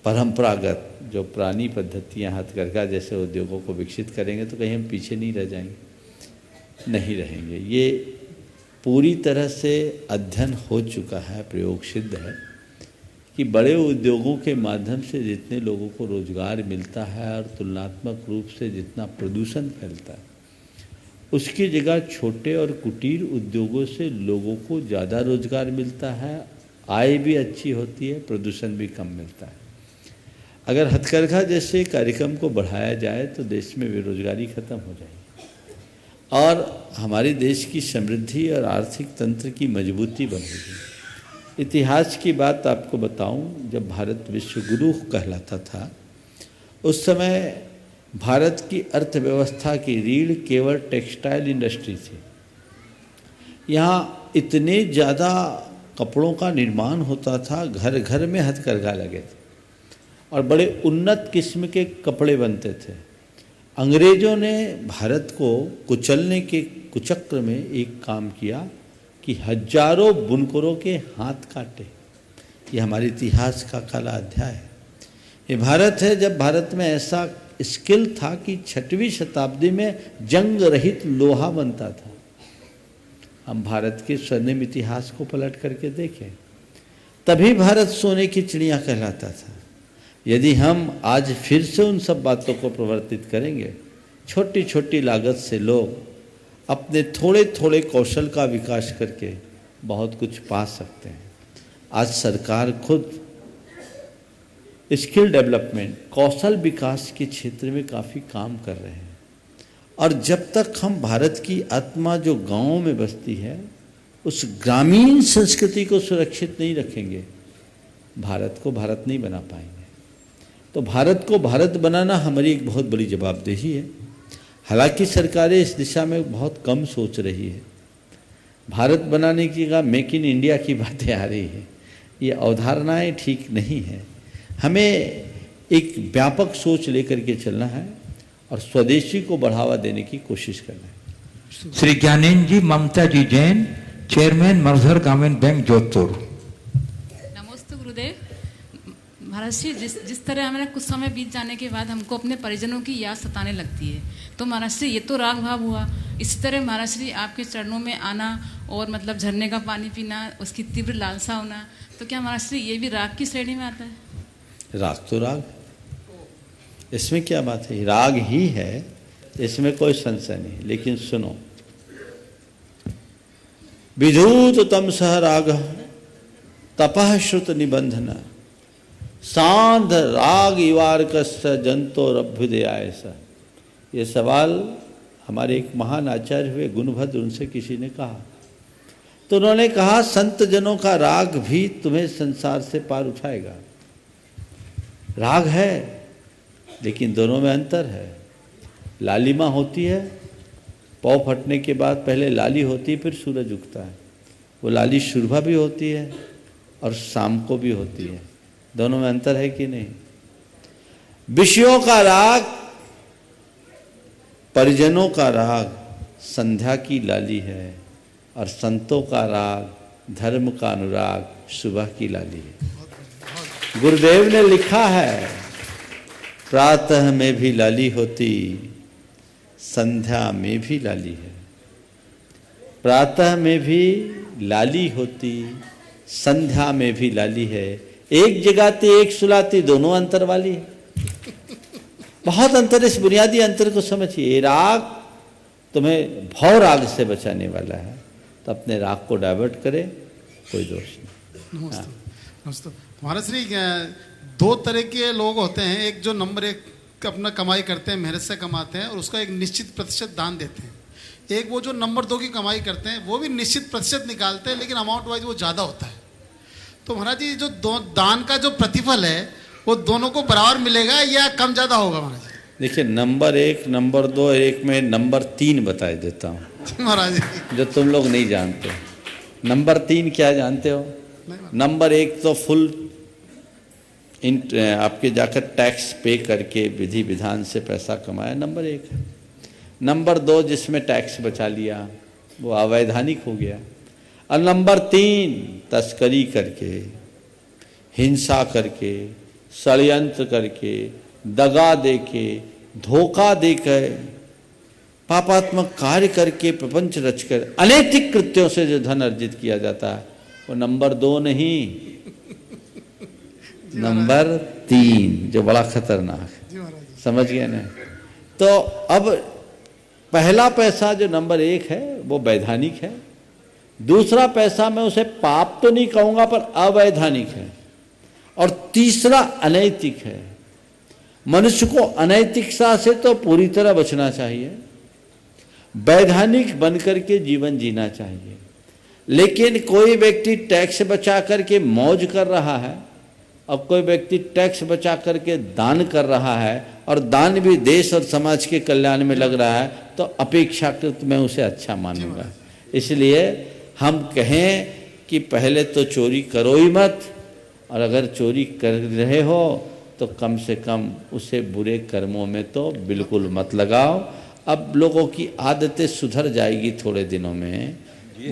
परंपरागत जो पुरानी पद्धतियां हथकरघा जैसे उद्योगों को विकसित करेंगे तो कहीं हम पीछे नहीं रह जाएंगे, नहीं रहेंगे। ये पूरी तरह से अध्ययन हो चुका है, प्रयोग सिद्ध है कि बड़े उद्योगों के माध्यम से जितने लोगों को रोजगार मिलता है और तुलनात्मक रूप से जितना प्रदूषण फैलता है उसकी जगह छोटे और कुटीर उद्योगों से लोगों को ज़्यादा रोजगार मिलता है, आय भी अच्छी होती है, प्रदूषण भी कम मिलता है। अगर हथकरघा जैसे कार्यक्रम को बढ़ाया जाए तो देश में बेरोजगारी खत्म हो जाएगी और हमारे देश की समृद्धि और आर्थिक तंत्र की मजबूती बढ़ेगी। इतिहास की बात आपको बताऊं, जब भारत विश्व गुरु कहलाता था उस समय भारत की अर्थव्यवस्था की रीढ़ केवल टेक्सटाइल इंडस्ट्री थी। यहाँ इतने ज़्यादा कपड़ों का निर्माण होता था, घर घर में हथकरघा लगे थे और बड़े उन्नत किस्म के कपड़े बनते थे। अंग्रेज़ों ने भारत को कुचलने के कुचक्र में एक काम किया कि हजारों बुनकरों के हाथ काटे। ये हमारे इतिहास का काला अध्याय है। ये भारत है जब भारत में ऐसा स्किल था कि 6वीं शताब्दी में जंग रहित लोहा बनता था। हम भारत के स्वर्णिम इतिहास को पलट करके देखें, तभी भारत सोने की चिड़िया कहलाता था। यदि हम आज फिर से उन सब बातों को प्रवर्तित करेंगे, छोटी छोटी लागत से लोग अपने थोड़े थोड़े कौशल का विकास करके बहुत कुछ पा सकते हैं। आज सरकार खुद स्किल डेवलपमेंट, कौशल विकास के क्षेत्र में काफ़ी काम कर रहे हैं। और जब तक हम भारत की आत्मा जो गाँव में बसती है उस ग्रामीण संस्कृति को सुरक्षित नहीं रखेंगे, भारत को भारत नहीं बना पाएंगे। तो भारत को भारत बनाना हमारी एक बहुत बड़ी जवाबदेही है। हालांकि सरकारें इस दिशा में बहुत कम सोच रही है। भारत बनाने की का मेक इन इंडिया की बातें आ रही है, ये अवधारणाएं ठीक नहीं है। हमें एक व्यापक सोच लेकर के चलना है और स्वदेशी को बढ़ावा देने की कोशिश करना है। श्री ज्ञानेन्द्र जी ममता जी जैन, चेयरमैन मर्धर ग्रामीण बैंक जोधपुर। नमस्ते गुरुदेव। महाराज जी, जिस तरह हमारे कुछ समय बीत जाने के बाद हमको अपने परिजनों की याद सताने लगती है, तो महाराज जी ये तो राग भाव हुआ। इसी तरह महाराज जी आपके चरणों में आना और मतलब झरने का पानी पीना, उसकी तीव्र लालसा होना, तो क्या महाराज जी ये भी राग की श्रेणी में आता है? राग तो राग, इसमें क्या बात है, राग ही है, इसमें कोई संशय नहीं। लेकिन सुनो, विधूत तम सह राग तपः श्रुत निबंधन सांध राग इवार कस्य जंतोरभ्युदयाय स। ये सवाल हमारे एक महान आचार्य हुए गुणभद्र, उनसे किसी ने कहा, तो उन्होंने कहा संत जनों का राग भी तुम्हें संसार से पार उठाएगा। राग है लेकिन दोनों में अंतर है। लालिमा होती है, पौ फटने के बाद पहले लाली होती है, फिर सूरज उगता है। वो लाली सुबह भी होती है और शाम को भी होती है। दोनों में अंतर है कि नहीं? विषयों का राग, परिजनों का राग संध्या की लाली है और संतों का राग, धर्म का अनुराग सुबह की लाली है। गुरुदेव ने लिखा है, प्रातः में भी लाली होती, संध्या में भी लाली है। प्रातः में भी लाली होती, संध्या में भी लाली है। एक जगाती एक सुलाती, दोनों अंतर वाली है। बहुत अंतर, इस बुनियादी अंतर को समझिए। राग तुम्हें भव राग से बचाने वाला है, तो अपने राग को डाइवर्ट करे, कोई दोष नहीं। नमस्ते। महाराज श्री, दो तरह के लोग होते हैं, एक जो नंबर एक अपना कमाई करते हैं, मेहनत से कमाते हैं और उसका एक निश्चित प्रतिशत दान देते हैं। एक वो जो नंबर दो की कमाई करते हैं, वो भी निश्चित प्रतिशत निकालते हैं, लेकिन अमाउंट वाइज वो ज़्यादा होता है। तो महाराज जी, जो दान का जो प्रतिफल है वो दोनों को बराबर मिलेगा या कम ज़्यादा होगा? महाराज जी देखिए, नंबर एक, नंबर दो, एक में नंबर 3 बता देता हूँ महाराज जी, जो तुम लोग नहीं जानते। नंबर 3 क्या जानते हो? नंबर 1 तो फुल आपके जाकर टैक्स पे करके विधि विधान से पैसा कमाया, नंबर 1 है। नंबर 2 जिसमें टैक्स बचा लिया, वो अवैधानिक हो गया। और नंबर 3 तस्करी करके, हिंसा करके, षड्यंत्र करके, दगा देके, धोखा देकर, पापात्मक कार्य करके, प्रपंच रचकर, अनैतिक कृत्यों से जो धन अर्जित किया जाता है, वो नंबर 2 नहीं, नंबर 3 जो बड़ा खतरनाक है। समझ गए ना? तो अब पहला पैसा जो नंबर 1 है वो वैधानिक है। दूसरा पैसा मैं उसे पाप तो नहीं कहूंगा, पर अवैधानिक है। और तीसरा अनैतिक है। मनुष्य को अनैतिकता से तो पूरी तरह बचना चाहिए, वैधानिक बनकर के जीवन जीना चाहिए। लेकिन कोई व्यक्ति टैक्स बचा करके मौज कर रहा है, अब कोई व्यक्ति टैक्स बचा करके दान कर रहा है और दान भी देश और समाज के कल्याण में लग रहा है, तो अपेक्षाकृत मैं उसे अच्छा मानूंगा। इसलिए हम कहें कि पहले तो चोरी करो ही मत, और अगर चोरी कर रहे हो तो कम से कम उसे बुरे कर्मों में तो बिल्कुल मत लगाओ। अब लोगों की आदतें सुधर जाएगी थोड़े दिनों में।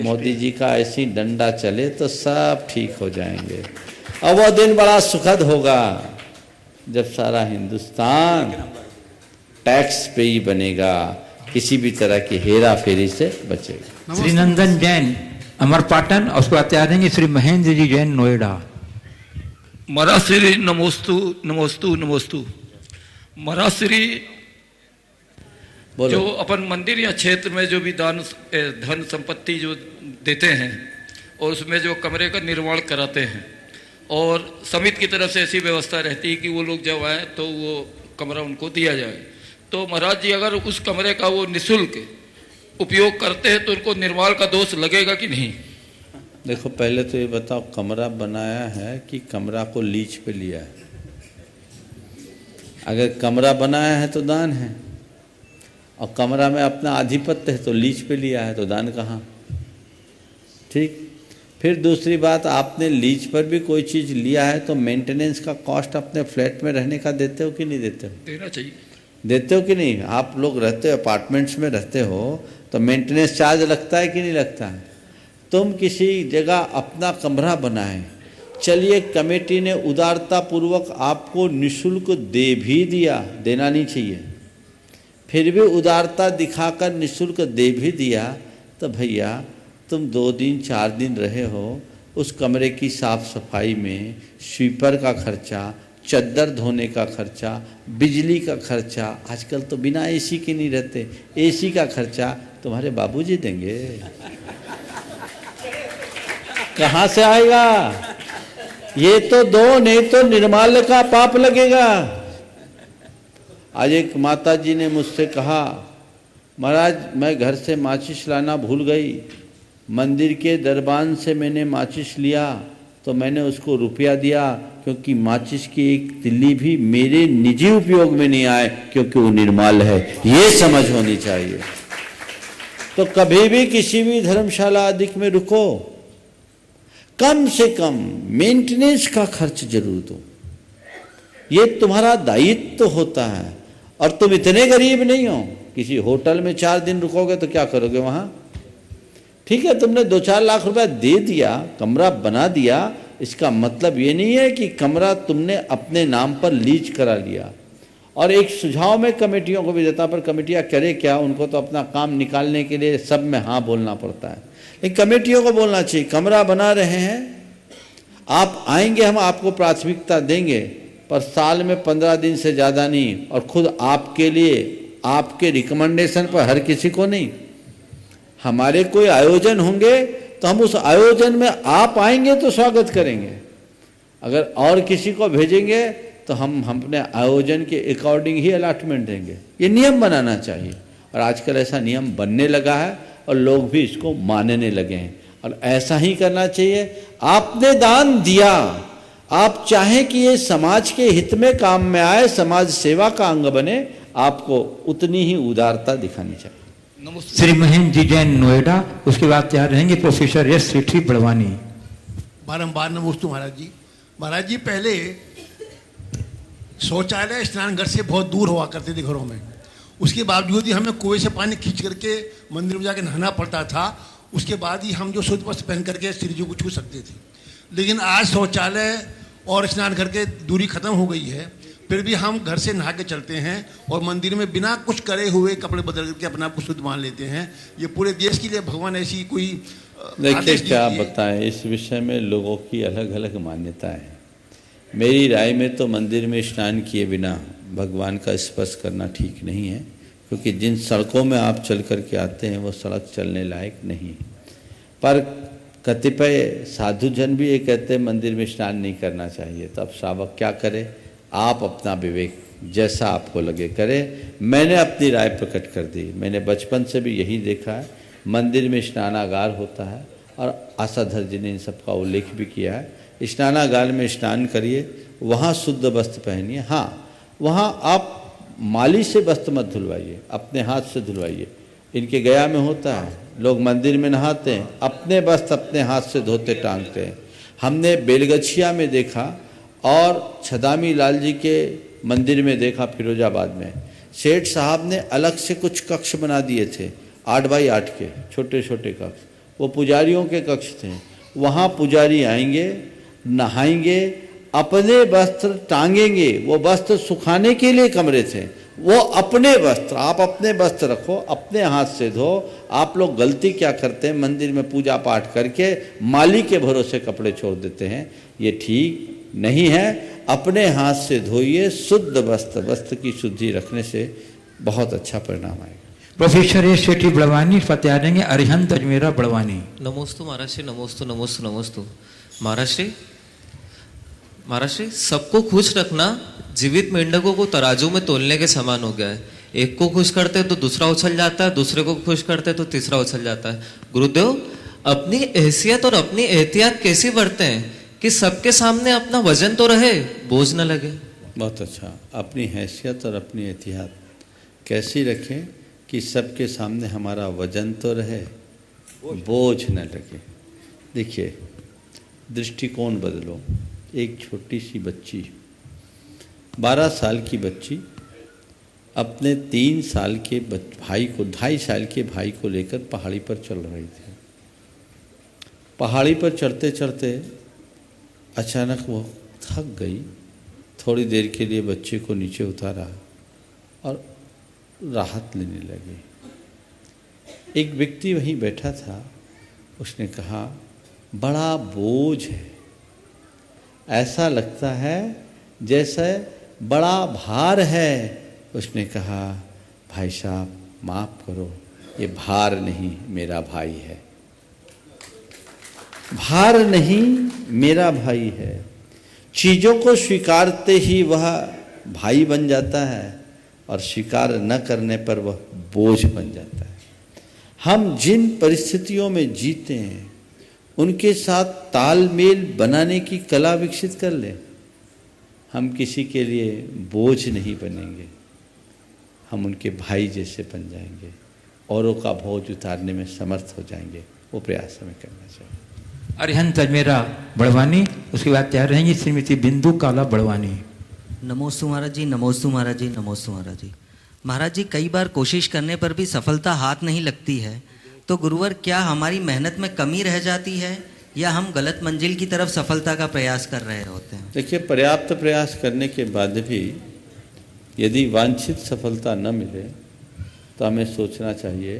मोदी जी का ऐसी डंडा चले तो सब ठीक हो जाएंगे। और वो दिन बड़ा सुखद होगा जब सारा हिंदुस्तान टैक्स पे ही बनेगा, किसी भी तरह की हेरा फेरी से बचेगा। श्री नंदन जैन अमरपाटन, और उसको बाद आ देंगे श्री महेंद्र जी जैन नोएडा। मराश्री नमोस्तु नमोस्तु नमोस्तु। मराश्री जो अपन मंदिर या क्षेत्र में जो भी दान धन संपत्ति जो देते हैं, और उसमें जो कमरे का निर्माण कराते हैं, और समिति की तरफ से ऐसी व्यवस्था रहती है कि वो लोग जब आए तो वो कमरा उनको दिया जाए। तो महाराज जी, अगर उस कमरे का वो निःशुल्क उपयोग करते हैं तो उनको निर्माण का दोष लगेगा कि नहीं? देखो, पहले तो ये बताओ, कमरा बनाया है कि कमरा को लीज पे लिया है? अगर कमरा बनाया है तो दान है, और कमरा में अपना आधिपत्य है तो लीज पे लिया है, तो दान कहाँ? ठीक। फिर दूसरी बात, आपने लीज पर भी कोई चीज़ लिया है तो मेंटेनेंस का कॉस्ट अपने फ्लैट में रहने का देते हो कि नहीं देते हो? देना चाहिए। देते हो कि नहीं? आप लोग रहते हो, अपार्टमेंट्स में रहते हो, तो मेंटेनेंस चार्ज लगता है कि नहीं लगता है? तुम किसी जगह अपना कमरा बनाए, चलिए कमेटी ने उदारता पूर्वक आपको निःशुल्क दे भी दिया, देना नहीं चाहिए, फिर भी उदारता दिखाकर निःशुल्क दे भी दिया, तो भैया तुम 2 दिन 4 दिन रहे हो, उस कमरे की साफ सफाई में स्वीपर का खर्चा, चद्दर धोने का खर्चा, बिजली का खर्चा, आजकल तो बिना एसी के नहीं रहते, एसी का खर्चा तुम्हारे बाबूजी देंगे? कहाँ से आएगा? ये तो दो, नहीं तो निर्माल्य का पाप लगेगा। आज एक माता जी ने मुझसे कहा, महाराज मैं घर से माचिस लाना भूल गई, मंदिर के दरबान से मैंने माचिस लिया तो मैंने उसको रुपया दिया, क्योंकि माचिस की एक तिल्ली भी मेरे निजी उपयोग में नहीं आए, क्योंकि वो निर्माल्य है। ये समझ होनी चाहिए। तो कभी भी किसी भी धर्मशाला आदि में रुको, कम से कम मेंटेनेंस का खर्च जरूर दो, ये तुम्हारा दायित्व होता है। और तुम इतने गरीब नहीं हो, किसी होटल में 4 दिन रुकोगे तो क्या करोगे वहां? ठीक है, तुमने 2-4 लाख रुपया दे दिया, कमरा बना दिया, इसका मतलब ये नहीं है कि कमरा तुमने अपने नाम पर लीज करा लिया। और एक सुझाव मैं कमेटियों को भी देता, पर कमेटियां करे क्या, उनको तो अपना काम निकालने के लिए सब में हाँ बोलना पड़ता है। लेकिन कमेटियों को बोलना चाहिए, कमरा बना रहे हैं, आप आएंगे, हम आपको प्राथमिकता देंगे, पर साल में 15 दिन से ज़्यादा नहीं, और खुद आपके लिए, आपके रिकमेंडेशन पर हर किसी को नहीं। हमारे कोई आयोजन होंगे तो हम उस आयोजन में आप आएंगे तो स्वागत करेंगे, अगर और किसी को भेजेंगे तो हम अपने आयोजन के अकॉर्डिंग ही अलॉटमेंट देंगे। ये नियम बनाना चाहिए, और आजकल ऐसा नियम बनने लगा है और लोग भी इसको मानने लगे हैं, और ऐसा ही करना चाहिए। आपने दान दिया, आप चाहें कि ये समाज के हित में काम में आए, समाज सेवा का अंग बने, आपको उतनी ही उदारता दिखानी चाहिए। श्री महेंद्र जी जैन नोएडा, उसके बाद तैयार रहेंगे प्रोफेसर एस सेठी बड़वानी। बारंबार नमोस्तु महाराज जी। महाराज जी, पहले शौचालय स्नान घर से बहुत दूर हुआ करते थे घरों में, उसके बावजूद ही हमें कुएं से पानी खींच करके मंदिर में जाकर नहाना पड़ता था। उसके बाद ही हम जो शुद्ध वस्त्र पहन करके श्री जी को छू सकते थे। लेकिन आज शौचालय और स्नान घर के दूरी खत्म हो गई है, फिर भी हम घर से नहा के चलते हैं और मंदिर में बिना कुछ करे हुए कपड़े बदल करके अपना आप को शुद्ध मान लेते हैं। ये पूरे देश के लिए भगवान ऐसी कोई देखिए क्या बताएं, इस विषय में लोगों की अलग अलग मान्यता है। मेरी राय में तो मंदिर में स्नान किए बिना भगवान का स्पर्श करना ठीक नहीं है, क्योंकि जिन सड़कों में आप चल करके आते हैं वो सड़क चलने लायक नहीं है। पर कतिपय साधुजन भी ये कहते हैं मंदिर में स्नान नहीं करना चाहिए, तो अब श्रावक क्या करे? आप अपना विवेक जैसा आपको लगे करें। मैंने अपनी राय प्रकट कर दी, मैंने बचपन से भी यही देखा है, मंदिर में स्नानागार होता है, और आशाधर जी ने इन सब का उल्लेख भी किया है। स्नानागार में स्नान करिए, वहाँ शुद्ध वस्त्र पहनिए। हाँ, वहाँ आप माली से वस्त्र मत धुलवाइए, अपने हाथ से धुलवाइए। इनके गया में होता है, लोग मंदिर में नहाते हैं, अपने वस्त्र अपने हाथ से धोते टांगते हैं। हमने बेलगछिया में देखा और छदामी लाल जी के मंदिर में देखा फिरोजाबाद में, सेठ साहब ने अलग से कुछ कक्ष बना दिए थे, 8 बाई 8 के छोटे छोटे कक्ष, वो पुजारियों के कक्ष थे। वहाँ पुजारी आएंगे, नहाएंगे, अपने वस्त्र टांगेंगे, वो वस्त्र सुखाने के लिए कमरे थे, वो अपने वस्त्र, आप अपने वस्त्र रखो, अपने हाथ से धो। आप लोग गलती क्या करते हैं, मंदिर में पूजा पाठ करके माली के भरोसे कपड़े छोड़ देते हैं, ये ठीक नहीं है। अपने हाथ से धोइए, शुद्ध वस्त्र, वस्त्र की शुद्धि रखने से बहुत अच्छा परिणाम आएगा। प्रोफेसर ए शेट्टी बड़वानी फतेह देंगे अरिहंत अजमेरा बड़वानी। नमोस्तु महाराज श्री, नमोस्तु नमोस्तु नमोस्तु महाराज श्री। महाराज श्री, सबको खुश रखना जीवित मेंढकों को तराजू में तोलने के समान हो गया है। एक को खुश करते तो दूसरा उछल जाता है, दूसरे को खुश करते तो तीसरा उछल जाता है। गुरुदेव, अपनी हैसियत और अपनी एहतियात कैसी बरतें हैं कि सबके सामने अपना वजन तो रहे, बोझ न लगे। बहुत अच्छा। अपनी हैसियत और अपनी एहतियात कैसी रखें कि सबके सामने हमारा वजन तो रहे, बोझ न लगे। देखिए, दृष्टिकोण बदलो। एक छोटी सी बच्ची, 12 साल की बच्ची अपने 3 साल के भाई को, 2.5 साल के भाई को लेकर पहाड़ी पर चल रही थी। पहाड़ी पर चढ़ते चढ़ते अचानक वो थक गई। थोड़ी देर के लिए बच्चे को नीचे उतारा और राहत लेने लगे। एक व्यक्ति वहीं बैठा था, उसने कहा, बड़ा बोझ है, ऐसा लगता है जैसे बड़ा भार है। उसने कहा, भाई साहब माफ़ करो, ये भार नहीं मेरा भाई है। भार नहीं मेरा भाई है। चीज़ों को स्वीकारते ही वह भाई बन जाता है और स्वीकार न करने पर वह बोझ बन जाता है। हम जिन परिस्थितियों में जीते हैं उनके साथ तालमेल बनाने की कला विकसित कर लें। हम किसी के लिए बोझ नहीं बनेंगे, हम उनके भाई जैसे बन जाएंगे, औरों का बोझ उतारने में समर्थ हो जाएंगे। वो प्रयास हमें करना चाहिए। अरिहंत अजमेरा बड़वानी, उसके बाद तैयार रहेंगी श्रीमती बिंदु काला बड़वानी। नमोस्तु महाराज जी, नमोस्तु महाराज जी, नमोस्तु महाराज जी। महाराज जी, कई बार कोशिश करने पर भी सफलता हाथ नहीं लगती है, तो गुरुवर क्या हमारी मेहनत में कमी रह जाती है या हम गलत मंजिल की तरफ सफलता का प्रयास कर रहे होते हैं? देखिए, पर्याप्त प्रयास करने के बाद भी यदि वांछित सफलता न मिले तो हमें सोचना चाहिए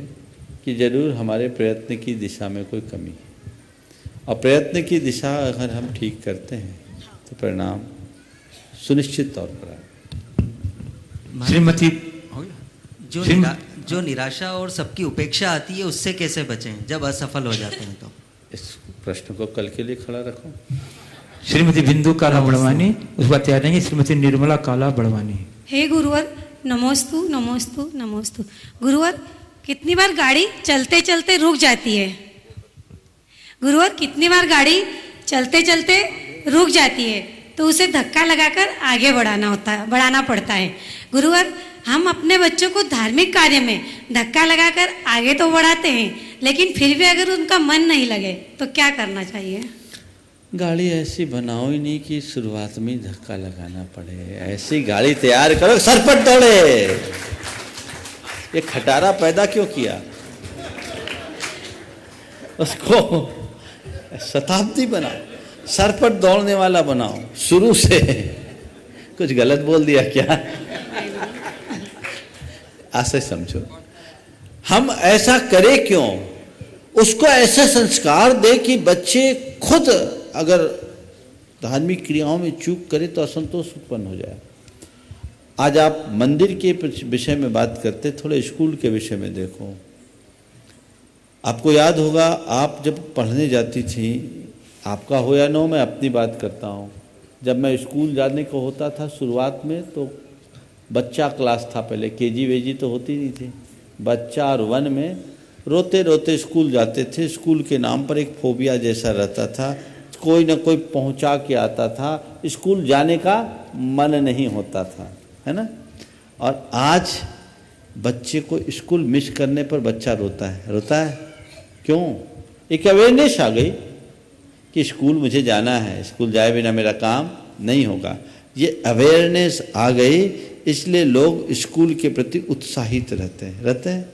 कि जरूर हमारे प्रयत्न की दिशा में कोई कमी है, और प्रयत्न की दिशा अगर हम ठीक करते हैं तो परिणाम सुनिश्चित तौर पर आए। श्रीमती जो निराशा और सबकी उपेक्षा आती है, उससे कैसे बचें जब असफल हो जाते हैं? तो इस प्रश्न को कल के लिए खड़ा रखो। श्रीमती बिंदु काला बड़वानी, उस बात तैयार रहेंगी श्रीमती निर्मला काला बड़वानी। हे गुरुवर, नमोस्तु नमोस्तु नमोस्तु। गुरुवर, कितनी बार गाड़ी चलते चलते रुक जाती है? गुरुवर, कितनी बार गाड़ी चलते चलते रुक जाती है तो उसे धक्का लगाकर आगे बढ़ाना पड़ता है। गुरुवर, हम अपने बच्चों को धार्मिक कार्य में धक्का लगाकर आगे तो बढ़ाते हैं, लेकिन फिर भी अगर उनका मन नहीं लगे तो क्या करना चाहिए? गाड़ी ऐसी बनाओ ही नहीं कि शुरुआत में ही धक्का लगाना पड़े। ऐसी गाड़ी तैयार करो सरपट दौड़े। ये खटारा पैदा क्यों किया? उसको शताब्दी बनाओ, सरपट दौड़ने वाला बनाओ शुरू से। कुछ गलत बोल दिया क्या? ऐसे समझो। हम ऐसा करें क्यों? उसको ऐसे संस्कार दे कि बच्चे खुद अगर धार्मिक क्रियाओं में चूक करे तो असंतोष उत्पन्न हो जाए। आज आप मंदिर के विषय में बात करते, थोड़े स्कूल के विषय में देखो। आपको याद होगा, आप जब पढ़ने जाती थी, आपका हो या न हो, मैं अपनी बात करता हूँ, जब मैं स्कूल जाने को होता था शुरुआत में तो बच्चा क्लास था, पहले केजी वेजी तो होती नहीं थी, बच्चा और 1 में रोते रोते स्कूल जाते थे। स्कूल के नाम पर एक फोबिया जैसा रहता था, कोई ना कोई पहुंचा के आता था, स्कूल जाने का मन नहीं होता था, है ना। और आज बच्चे को स्कूल मिस करने पर बच्चा रोता है। क्यों? एक अवेयरनेस आ गई कि स्कूल मुझे जाना है, स्कूल जाए बिना मेरा काम नहीं होगा। ये अवेयरनेस आ गई, इसलिए लोग स्कूल के प्रति उत्साहित रहते हैं।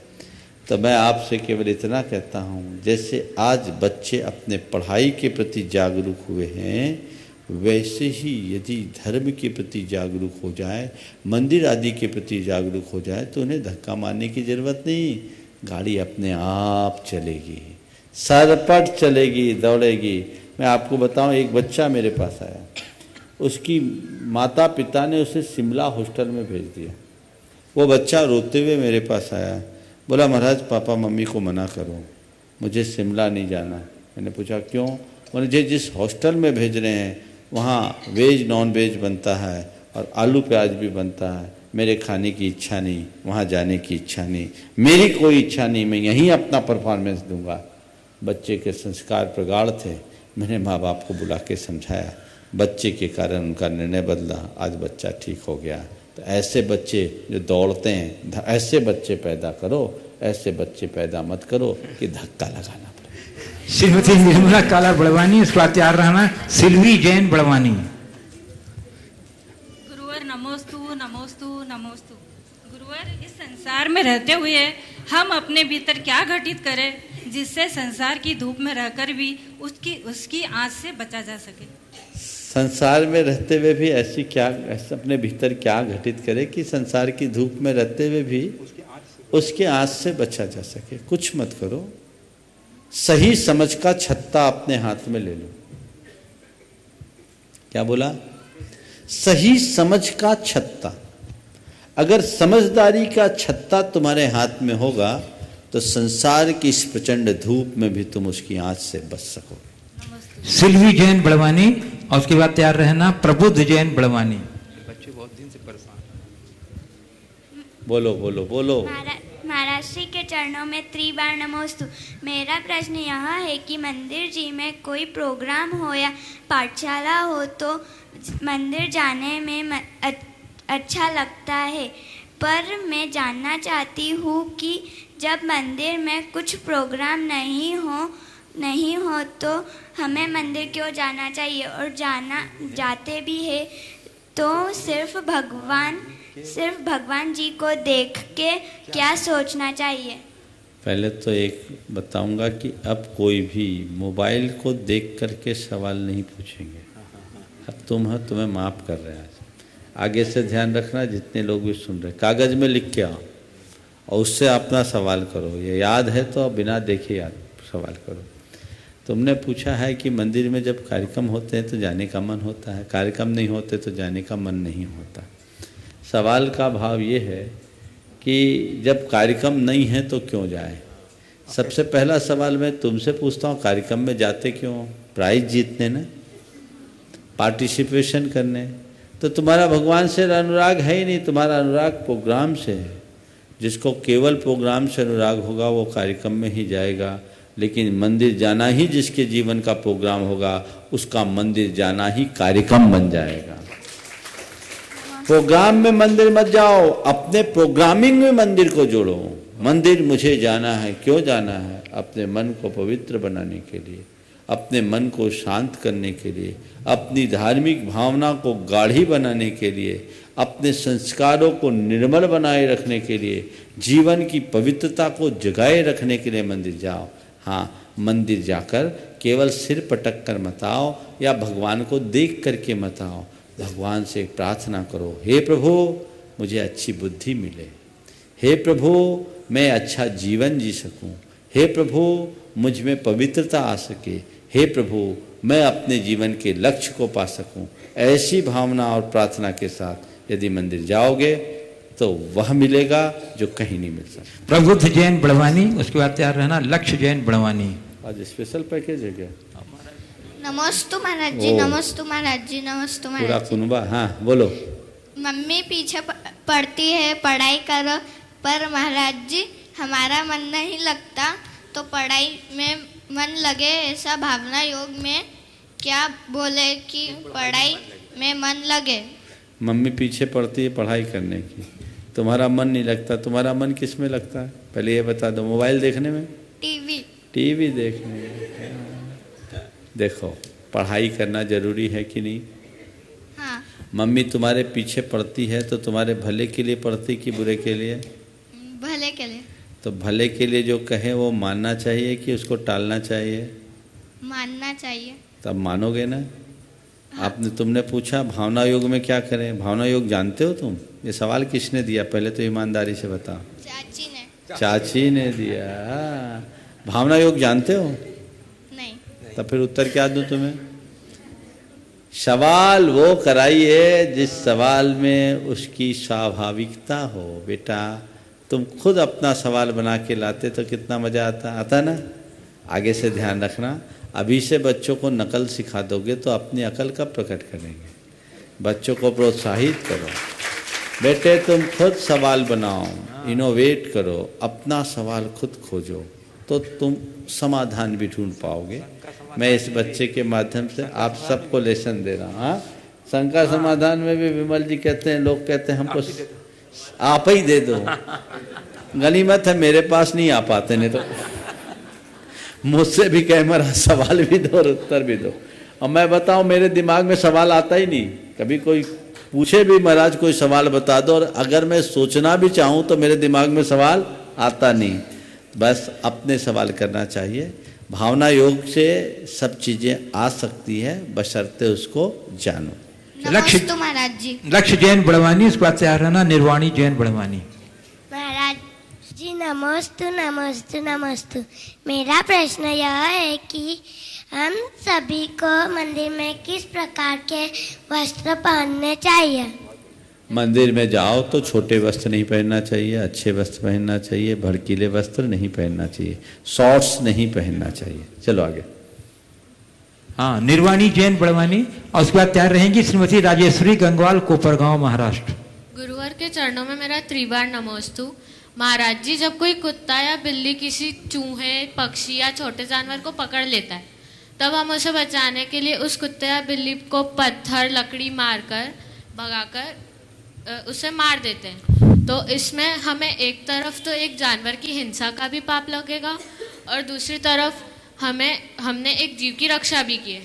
तो मैं आपसे केवल इतना कहता हूँ, जैसे आज बच्चे अपने पढ़ाई के प्रति जागरूक हुए हैं, वैसे ही यदि धर्म के प्रति जागरूक हो जाए, मंदिर आदि के प्रति जागरूक हो जाए, तो उन्हें धक्का मारने की ज़रूरत नहीं। गाड़ी अपने आप चलेगी, सरपट चलेगी, दौड़ेगी। मैं आपको बताऊं, एक बच्चा मेरे पास आया, उसकी माता पिता ने उसे शिमला हॉस्टल में भेज दिया। वो बच्चा रोते हुए मेरे पास आया, बोला महाराज पापा मम्मी को मना करो, मुझे शिमला नहीं जाना। मैंने पूछा क्यों? मुझे जिस हॉस्टल में भेज रहे हैं वहाँ वेज नॉन वेज बनता है और आलू प्याज भी बनता है, मेरे खाने की इच्छा नहीं, वहाँ जाने की इच्छा नहीं, मेरी कोई इच्छा नहीं, मैं यहीं अपना परफॉर्मेंस दूंगा। बच्चे के संस्कार प्रगाढ़ थे, मैंने माँ बाप को बुला के समझाया, बच्चे के कारण उनका निर्णय बदला, आज बच्चा ठीक हो गया। तो ऐसे बच्चे जो दौड़ते हैं, ऐसे बच्चे पैदा करो, ऐसे बच्चे पैदा मत करो कि धक्का लगाना पड़े। श्रीमती निर्मला काला बड़वानी, उसके बाद तैयार रहना सिल्वी जैन बड़वानी। गुरुवर नमोस्तु नमोस्तु नमोस्तु। गुरुवर, इस संसार में रहते हुए हम अपने भीतर क्या घटित करें जिससे संसार की धूप में रहकर भी उसकी आंच से बचा जा सके? संसार में रहते हुए भी ऐसे अपने भीतर क्या घटित करे कि संसार की धूप में रहते हुए भी उसके आंच से बचा जा सके? कुछ मत करो, सही समझ का छत्ता अपने हाथ में ले लो। क्या बोला? सही समझ का छत्ता। अगर समझदारी का छत्ता तुम्हारे हाथ में होगा तो संसार की इस प्रचंड धूप में भी तुम उसकी आंच से बच सको। सिल्वी जैन बड़वानी, और उसके बाद तैयार रहना प्रबुद्ध जैन बड़वानी। बच्चे बहुत दिन से परेशान। बोलो बोलो बोलो। महाराज श्री के चरणों में त्रिबार नमोस्तु। मेरा प्रश्न यह है कि मंदिर जी में कोई प्रोग्राम हो या पाठशाला हो तो मंदिर जाने में अच्छा लगता है, पर मैं जानना चाहती हूँ कि जब मंदिर में कुछ प्रोग्राम नहीं हो तो हमें मंदिर क्यों जाना चाहिए, और जाते भी है तो सिर्फ भगवान जी को देख के क्या सोचना चाहिए? पहले तो एक बताऊंगा कि अब कोई भी मोबाइल को देख करके सवाल नहीं पूछेंगे। अब तुम्हें माफ़ कर रहे हैं। आगे से ध्यान रखना, जितने लोग भी सुन रहे, कागज़ में लिख के आओ और उससे अपना सवाल करो। ये याद है तो बिना देखे याद सवाल करो। तुमने पूछा है कि मंदिर में जब कार्यक्रम होते हैं तो जाने का मन होता है, कार्यक्रम नहीं होते तो जाने का मन नहीं होता। सवाल का भाव ये है कि जब कार्यक्रम नहीं है तो क्यों जाए। सबसे पहला सवाल मैं तुमसे पूछता हूँ, कार्यक्रम में जाते क्यों? प्राइज जीतने ना, पार्टिसिपेशन करने। तो तुम्हारा भगवान से अनुराग है ही नहीं, तुम्हारा अनुराग प्रोग्राम से है। जिसको केवल प्रोग्राम से अनुराग होगा वो कार्यक्रम में ही जाएगा, लेकिन मंदिर जाना ही जिसके जीवन का प्रोग्राम होगा उसका मंदिर जाना ही कार्यक्रम बन जाएगा। प्रोग्राम में मंदिर मत जाओ, अपने प्रोग्रामिंग में मंदिर को जोड़ो। मंदिर मुझे जाना है, क्यों जाना है? अपने मन को पवित्र बनाने के लिए, अपने मन को शांत करने के लिए, अपनी धार्मिक भावना को गाढ़ी बनाने के लिए, अपने संस्कारों को निर्मल बनाए रखने के लिए, जीवन की पवित्रता को जगाए रखने के लिए मंदिर जाओ। हाँ, मंदिर जाकर केवल सिर पटक कर मत आओ या भगवान को देख करके मत आओ। भगवान से प्रार्थना करो, हे प्रभु मुझे अच्छी बुद्धि मिले, हे प्रभु मैं अच्छा जीवन जी सकूं, हे प्रभु मुझ में पवित्रता आ सके, हे प्रभु मैं अपने जीवन के लक्ष्य को पा सकूं। ऐसी भावना और प्रार्थना के साथ यदि मंदिर जाओगे तो वह मिलेगा जो कहीं नहीं मिल सकता। प्रबुद्ध जैन बड़वानी, उसके बाद तैयार रहना लक्ष्य जैन बड़वानी। आज स्पेशल पैकेज है क्या? नमोस्तु महाराज जी, नमोस्तु महाराज जी, नमोस्तु पूरा महाराज जी। कुनबा। हाँ बोलो। मम्मी पीछे पढ़ती है, पढ़ाई करो, पर महाराज जी हमारा मन नहीं लगता, तो पढ़ाई में मन लगे ऐसा भावना योग में क्या बोले कि पढ़ाई में मन लगे? मम्मी पीछे पड़ती है पढ़ाई करने की, तुम्हारा मन नहीं लगता। तुम्हारा मन किस में लगता है पहले ये बता दो? मोबाइल देखने में? टीवी देखने में। देखो पढ़ाई करना जरूरी है कि नहीं? हाँ। मम्मी तुम्हारे पीछे पड़ती है तो तुम्हारे भले के लिए पड़ती कि बुरे के लिए? भले के लिए। तो भले के लिए जो कहे वो मानना चाहिए कि उसको टालना चाहिए? मानना चाहिए। तब मानोगे ना। आपने तुमने पूछा भावना योग में क्या करें? भावना योग जानते हो तुम? ये सवाल किसने दिया पहले तो ईमानदारी से बताओ। चाची ने। चाची ने दिया। भावना योग जानते हो? नहीं। तो फिर उत्तर क्या दूं तुम्हें? सवाल वो कराइए जिस सवाल में उसकी स्वाभाविकता हो। बेटा तुम खुद अपना सवाल बना के लाते तो कितना मज़ा आता ना। आगे से ध्यान रखना, अभी से बच्चों को नकल सिखा दोगे तो अपनी अकल कब प्रकट करेंगे। बच्चों को प्रोत्साहित करो, बेटे तुम खुद सवाल बनाओ, इनोवेट करो, अपना सवाल खुद खोजो, तो तुम समाधान भी ढूंढ पाओगे। मैं इस बच्चे के माध्यम से आप सबको लेसन दे रहा हूँ। हाँ, शंका समाधान में भी विमल जी कहते हैं, लोग कहते हैं हमको आप ही दे दो। गनीमत है मेरे पास नहीं आ पाते, नहीं तो मुझसे भी कह मरा सवाल भी दो और उत्तर भी दो। और मैं बताऊं, मेरे दिमाग में सवाल आता ही नहीं। कभी कोई पूछे भी महाराज कोई सवाल बता दो, और अगर मैं सोचना भी चाहूं तो मेरे दिमाग में सवाल आता नहीं। बस अपने सवाल करना चाहिए। भावना योग से सब चीजें आ सकती है, बशर्ते उसको जानो। लक्ष्य महाराज जी। लक्ष्य जैन बड़वानी, उसके बाद तैयार रहना निर्वाणी जैन बड़वानी। महाराज जी नमोस्तु नमोस्तु नमोस्तु। मेरा प्रश्न यह है कि हम सभी को मंदिर में किस प्रकार के वस्त्र पहनने चाहिए। मंदिर में जाओ तो छोटे वस्त्र नहीं पहनना चाहिए, अच्छे वस्त्र पहनना चाहिए, भड़कीले वस्त्र नहीं पहनना चाहिए, शॉर्ट्स नहीं पहनना चाहिए। चलो आगे। हाँ, निर्वाणी जैन बड़वानी, और उसके बाद तैयार रहेंगी श्रीमती राजेश्वरी गंगवाल, कोपरगांव, महाराष्ट्र। गुरुवर के चरणों में मेरा त्रिबार नमोस्तु। महाराज जी, जब कोई कुत्ता या बिल्ली किसी चूहे, पक्षी या छोटे जानवर को पकड़ लेता है, तब हम उसे बचाने के लिए उस कुत्ते या बिल्ली को पत्थर, लकड़ी मारकर भगाकर उसे मार देते हैं। तो इसमें हमें एक तरफ तो एक जानवर की हिंसा का भी पाप लगेगा, और दूसरी तरफ हमने एक जीव की रक्षा भी की है।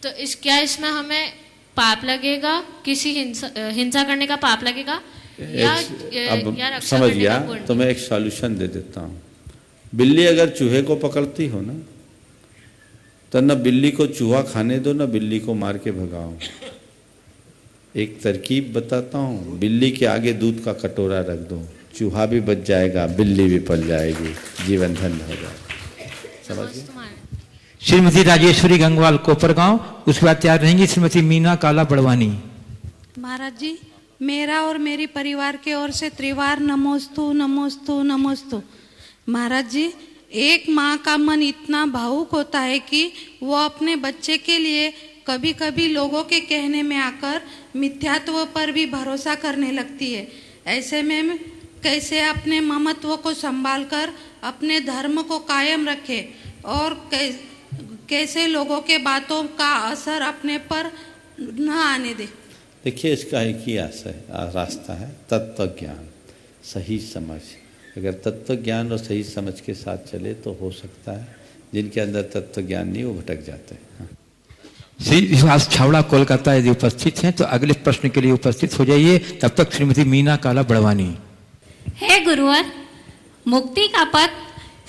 तो क्या इसमें हमें पाप लगेगा, किसी हिंसा करने का पाप लगेगा, या रक्षा समझ करने गया। का पुण्य? तो मैं एक सॉल्यूशन दे देता हूँ। बिल्ली अगर चूहे को पकड़ती हो ना, तो न बिल्ली को चूहा खाने दो, न बिल्ली को मार के भगाओ। एक तरकीब बताता हूँ, बिल्ली के आगे दूध का कटोरा रख दो, चूहा भी बच जाएगा, बिल्ली भी पल जाएगी, जीवन धन्य हो जाएगा। समझ गए? श्रीमती राजेश्वरी गंगवाल, कोपरगांव, उसके बाद तैयार रहेंगी श्रीमती मीना काला बड़वानी। महाराज जी, मेरा और मेरी परिवार के ओर से त्रिवार नमोस्तु नमोस्तु नमोस्तु। महाराज जी, एक माँ का मन इतना भावुक होता है कि वो अपने बच्चे के लिए कभी कभी लोगों के कहने में आकर मिथ्यात्व पर भी भरोसा करने लगती है। ऐसे में कैसे अपने ममत्व को संभालकर अपने धर्म को कायम रखे, और कैसे लोगों के बातों का असर अपने पर न आने दे। देखिए, इसका एक ही रास्ता है, तत्व ज्ञान, सही समझ। अगर तत्व ज्ञान और सही समझ के साथ चले तो हो सकता है। जिनके अंदर तत्व ज्ञान नहीं, वो भटक जाते हैं। हाँ। श्री विश्वास छावड़ा, कोलकाता यदि उपस्थित हैं तो अगले प्रश्न के लिए उपस्थित हो जाइए। तब तक श्रीमती मीना काला बड़वानी। हे गुरुवर, मुक्ति का पथ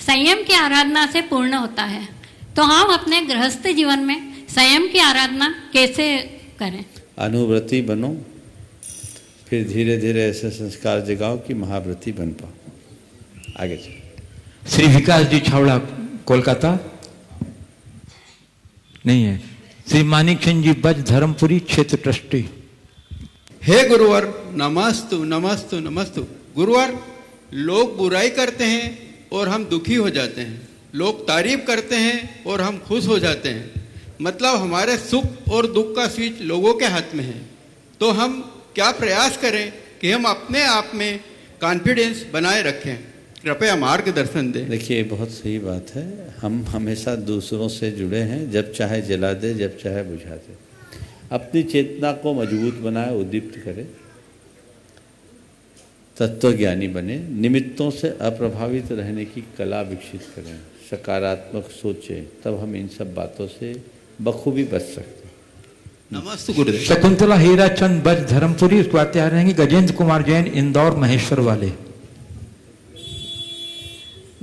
संयम की आराधना से पूर्ण होता है, तो हम अपने गृहस्थ जीवन में संयम की आराधना कैसे करें? अनुव्रती बनो, फिर धीरे धीरे ऐसे संस्कार जगाओ कि महाव्रती बन पाओ। आगे चलो। श्री विकास जी छावड़ा, कोलकाता नहीं है। श्री मानिक चंद जी बज, धर्मपुरी, क्षेत्र ट्रस्टी। हे गुरुवर नमस्तु नमस्तु नमस्तु। गुरुवर, लोग बुराई करते हैं और हम दुखी हो जाते हैं, लोग तारीफ करते हैं और हम खुश हो जाते हैं। मतलब हमारे सुख और दुख का स्विच लोगों के हाथ में है। तो हम क्या प्रयास करें कि हम अपने आप में कॉन्फिडेंस बनाए रखें? कृपया मार्गदर्शन दें। देखिए, बहुत सही बात है। हम हमेशा दूसरों से जुड़े हैं, जब चाहे जला दे, जब चाहे बुझा दे। अपनी चेतना को मजबूत बनाए, उद्दीप्त करे, तत्वज्ञानी बने, निमित्तों से अप्रभावित रहने की कला विकसित करें, सकारात्मक सोचें, तब हम इन सब बातों से बखूबी बच सकते हैं। नमस्ते गुरुदेव। शकुंतला हीरा चंद बज, धर्मपुरी, उसके बाद तैयार रहेंगे गजेंद्र कुमार जैन, इंदौर, महेश्वर वाले।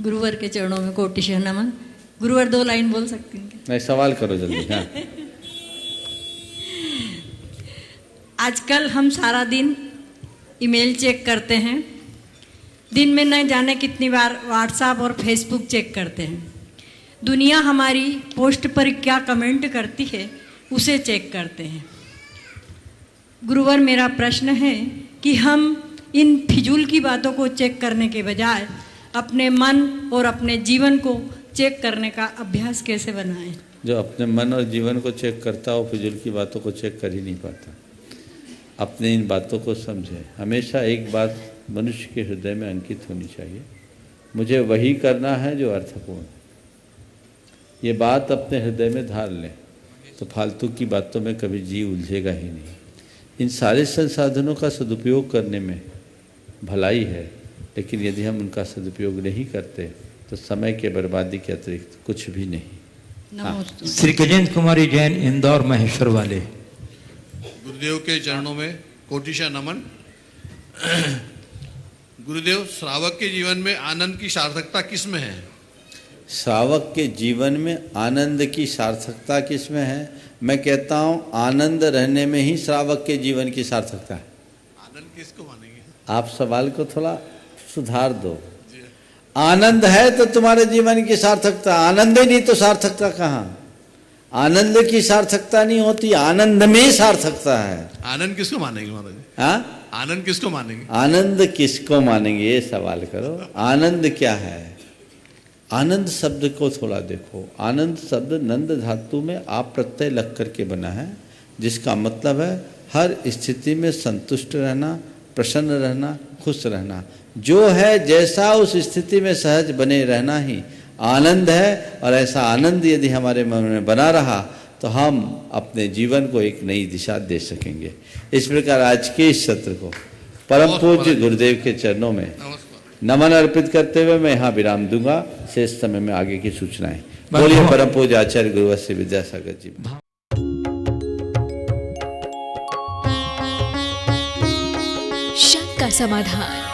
गुरुवर के चरणों में कोटिशः नमन। गुरुवर, 2 लाइन बोल सकती हैं? नहीं, सवाल करो जल्दी। हाँ। आजकल हम सारा दिन ईमेल चेक करते हैं, दिन में न जाने कितनी बार व्हाट्सएप और फेसबुक चेक करते हैं। दुनिया हमारी पोस्ट पर क्या कमेंट करती है उसे चेक करते हैं। गुरुवर, मेरा प्रश्न है कि हम इन फिजूल की बातों को चेक करने के बजाय अपने मन और अपने जीवन को चेक करने का अभ्यास कैसे बनाएं? जो अपने मन और जीवन को चेक करता हो फिजूल की बातों को चेक कर ही नहीं पाता। अपने इन बातों को समझे। हमेशा एक बात मनुष्य के हृदय में अंकित होनी चाहिए, मुझे वही करना है जो अर्थपूर्ण। ये बात अपने हृदय में धार लें तो फालतू की बातों में कभी जी उलझेगा ही नहीं। इन सारे संसाधनों का सदुपयोग करने में भलाई है, लेकिन यदि हम उनका सदुपयोग नहीं करते तो समय के बर्बादी के अतिरिक्त कुछ भी नहीं। श्री गजेंद्र कुमारी जैन, इंदौर महेश्वर वाले। गुरुदेव के चरणों में कोटिशा नमन। गुरुदेव, श्रावक के जीवन में आनंद की सार्थकता किस में है? श्रावक के जीवन में आनंद की सार्थकता किस में है? मैं कहता हूँ आनंद रहने में ही श्रावक के जीवन की सार्थकता है। आनंद किसको मानेंगे? आप सवाल को थोड़ा सुधार दो। आनंद है तो तुम्हारे जीवन की सार्थकता, आनंद ही नहीं तो सार्थकता कहाँ? आनंद की सार्थकता नहीं होती, आनंद में सार्थकता है। आनंद किसको मानेंगे महाराज? हाँ, आनंद किसको मानेंगे? आनंद किसको मानेंगे ये सवाल करो। आनंद क्या है? आनंद शब्द को थोड़ा देखो। आनंद शब्द नंद धातु में आप प्रत्यय लग करके बना है, जिसका मतलब है हर स्थिति में संतुष्ट रहना, प्रसन्न रहना, खुश रहना। जो है जैसा उस स्थिति में सहज बने रहना ही आनंद है। और ऐसा आनंद यदि हमारे मन में बना रहा तो हम अपने जीवन को एक नई दिशा दे सकेंगे। इस प्रकार आज के इस सत्र को परम पूज्य गुरुदेव के चरणों में नमन अर्पित करते हुए मैं यहाँ विराम दूंगा। शेष समय में आगे की सूचनाएं। बोलिए परम पूज्य आचार्य गुरुवर श्री विद्यासागर जी। शंका समाधान।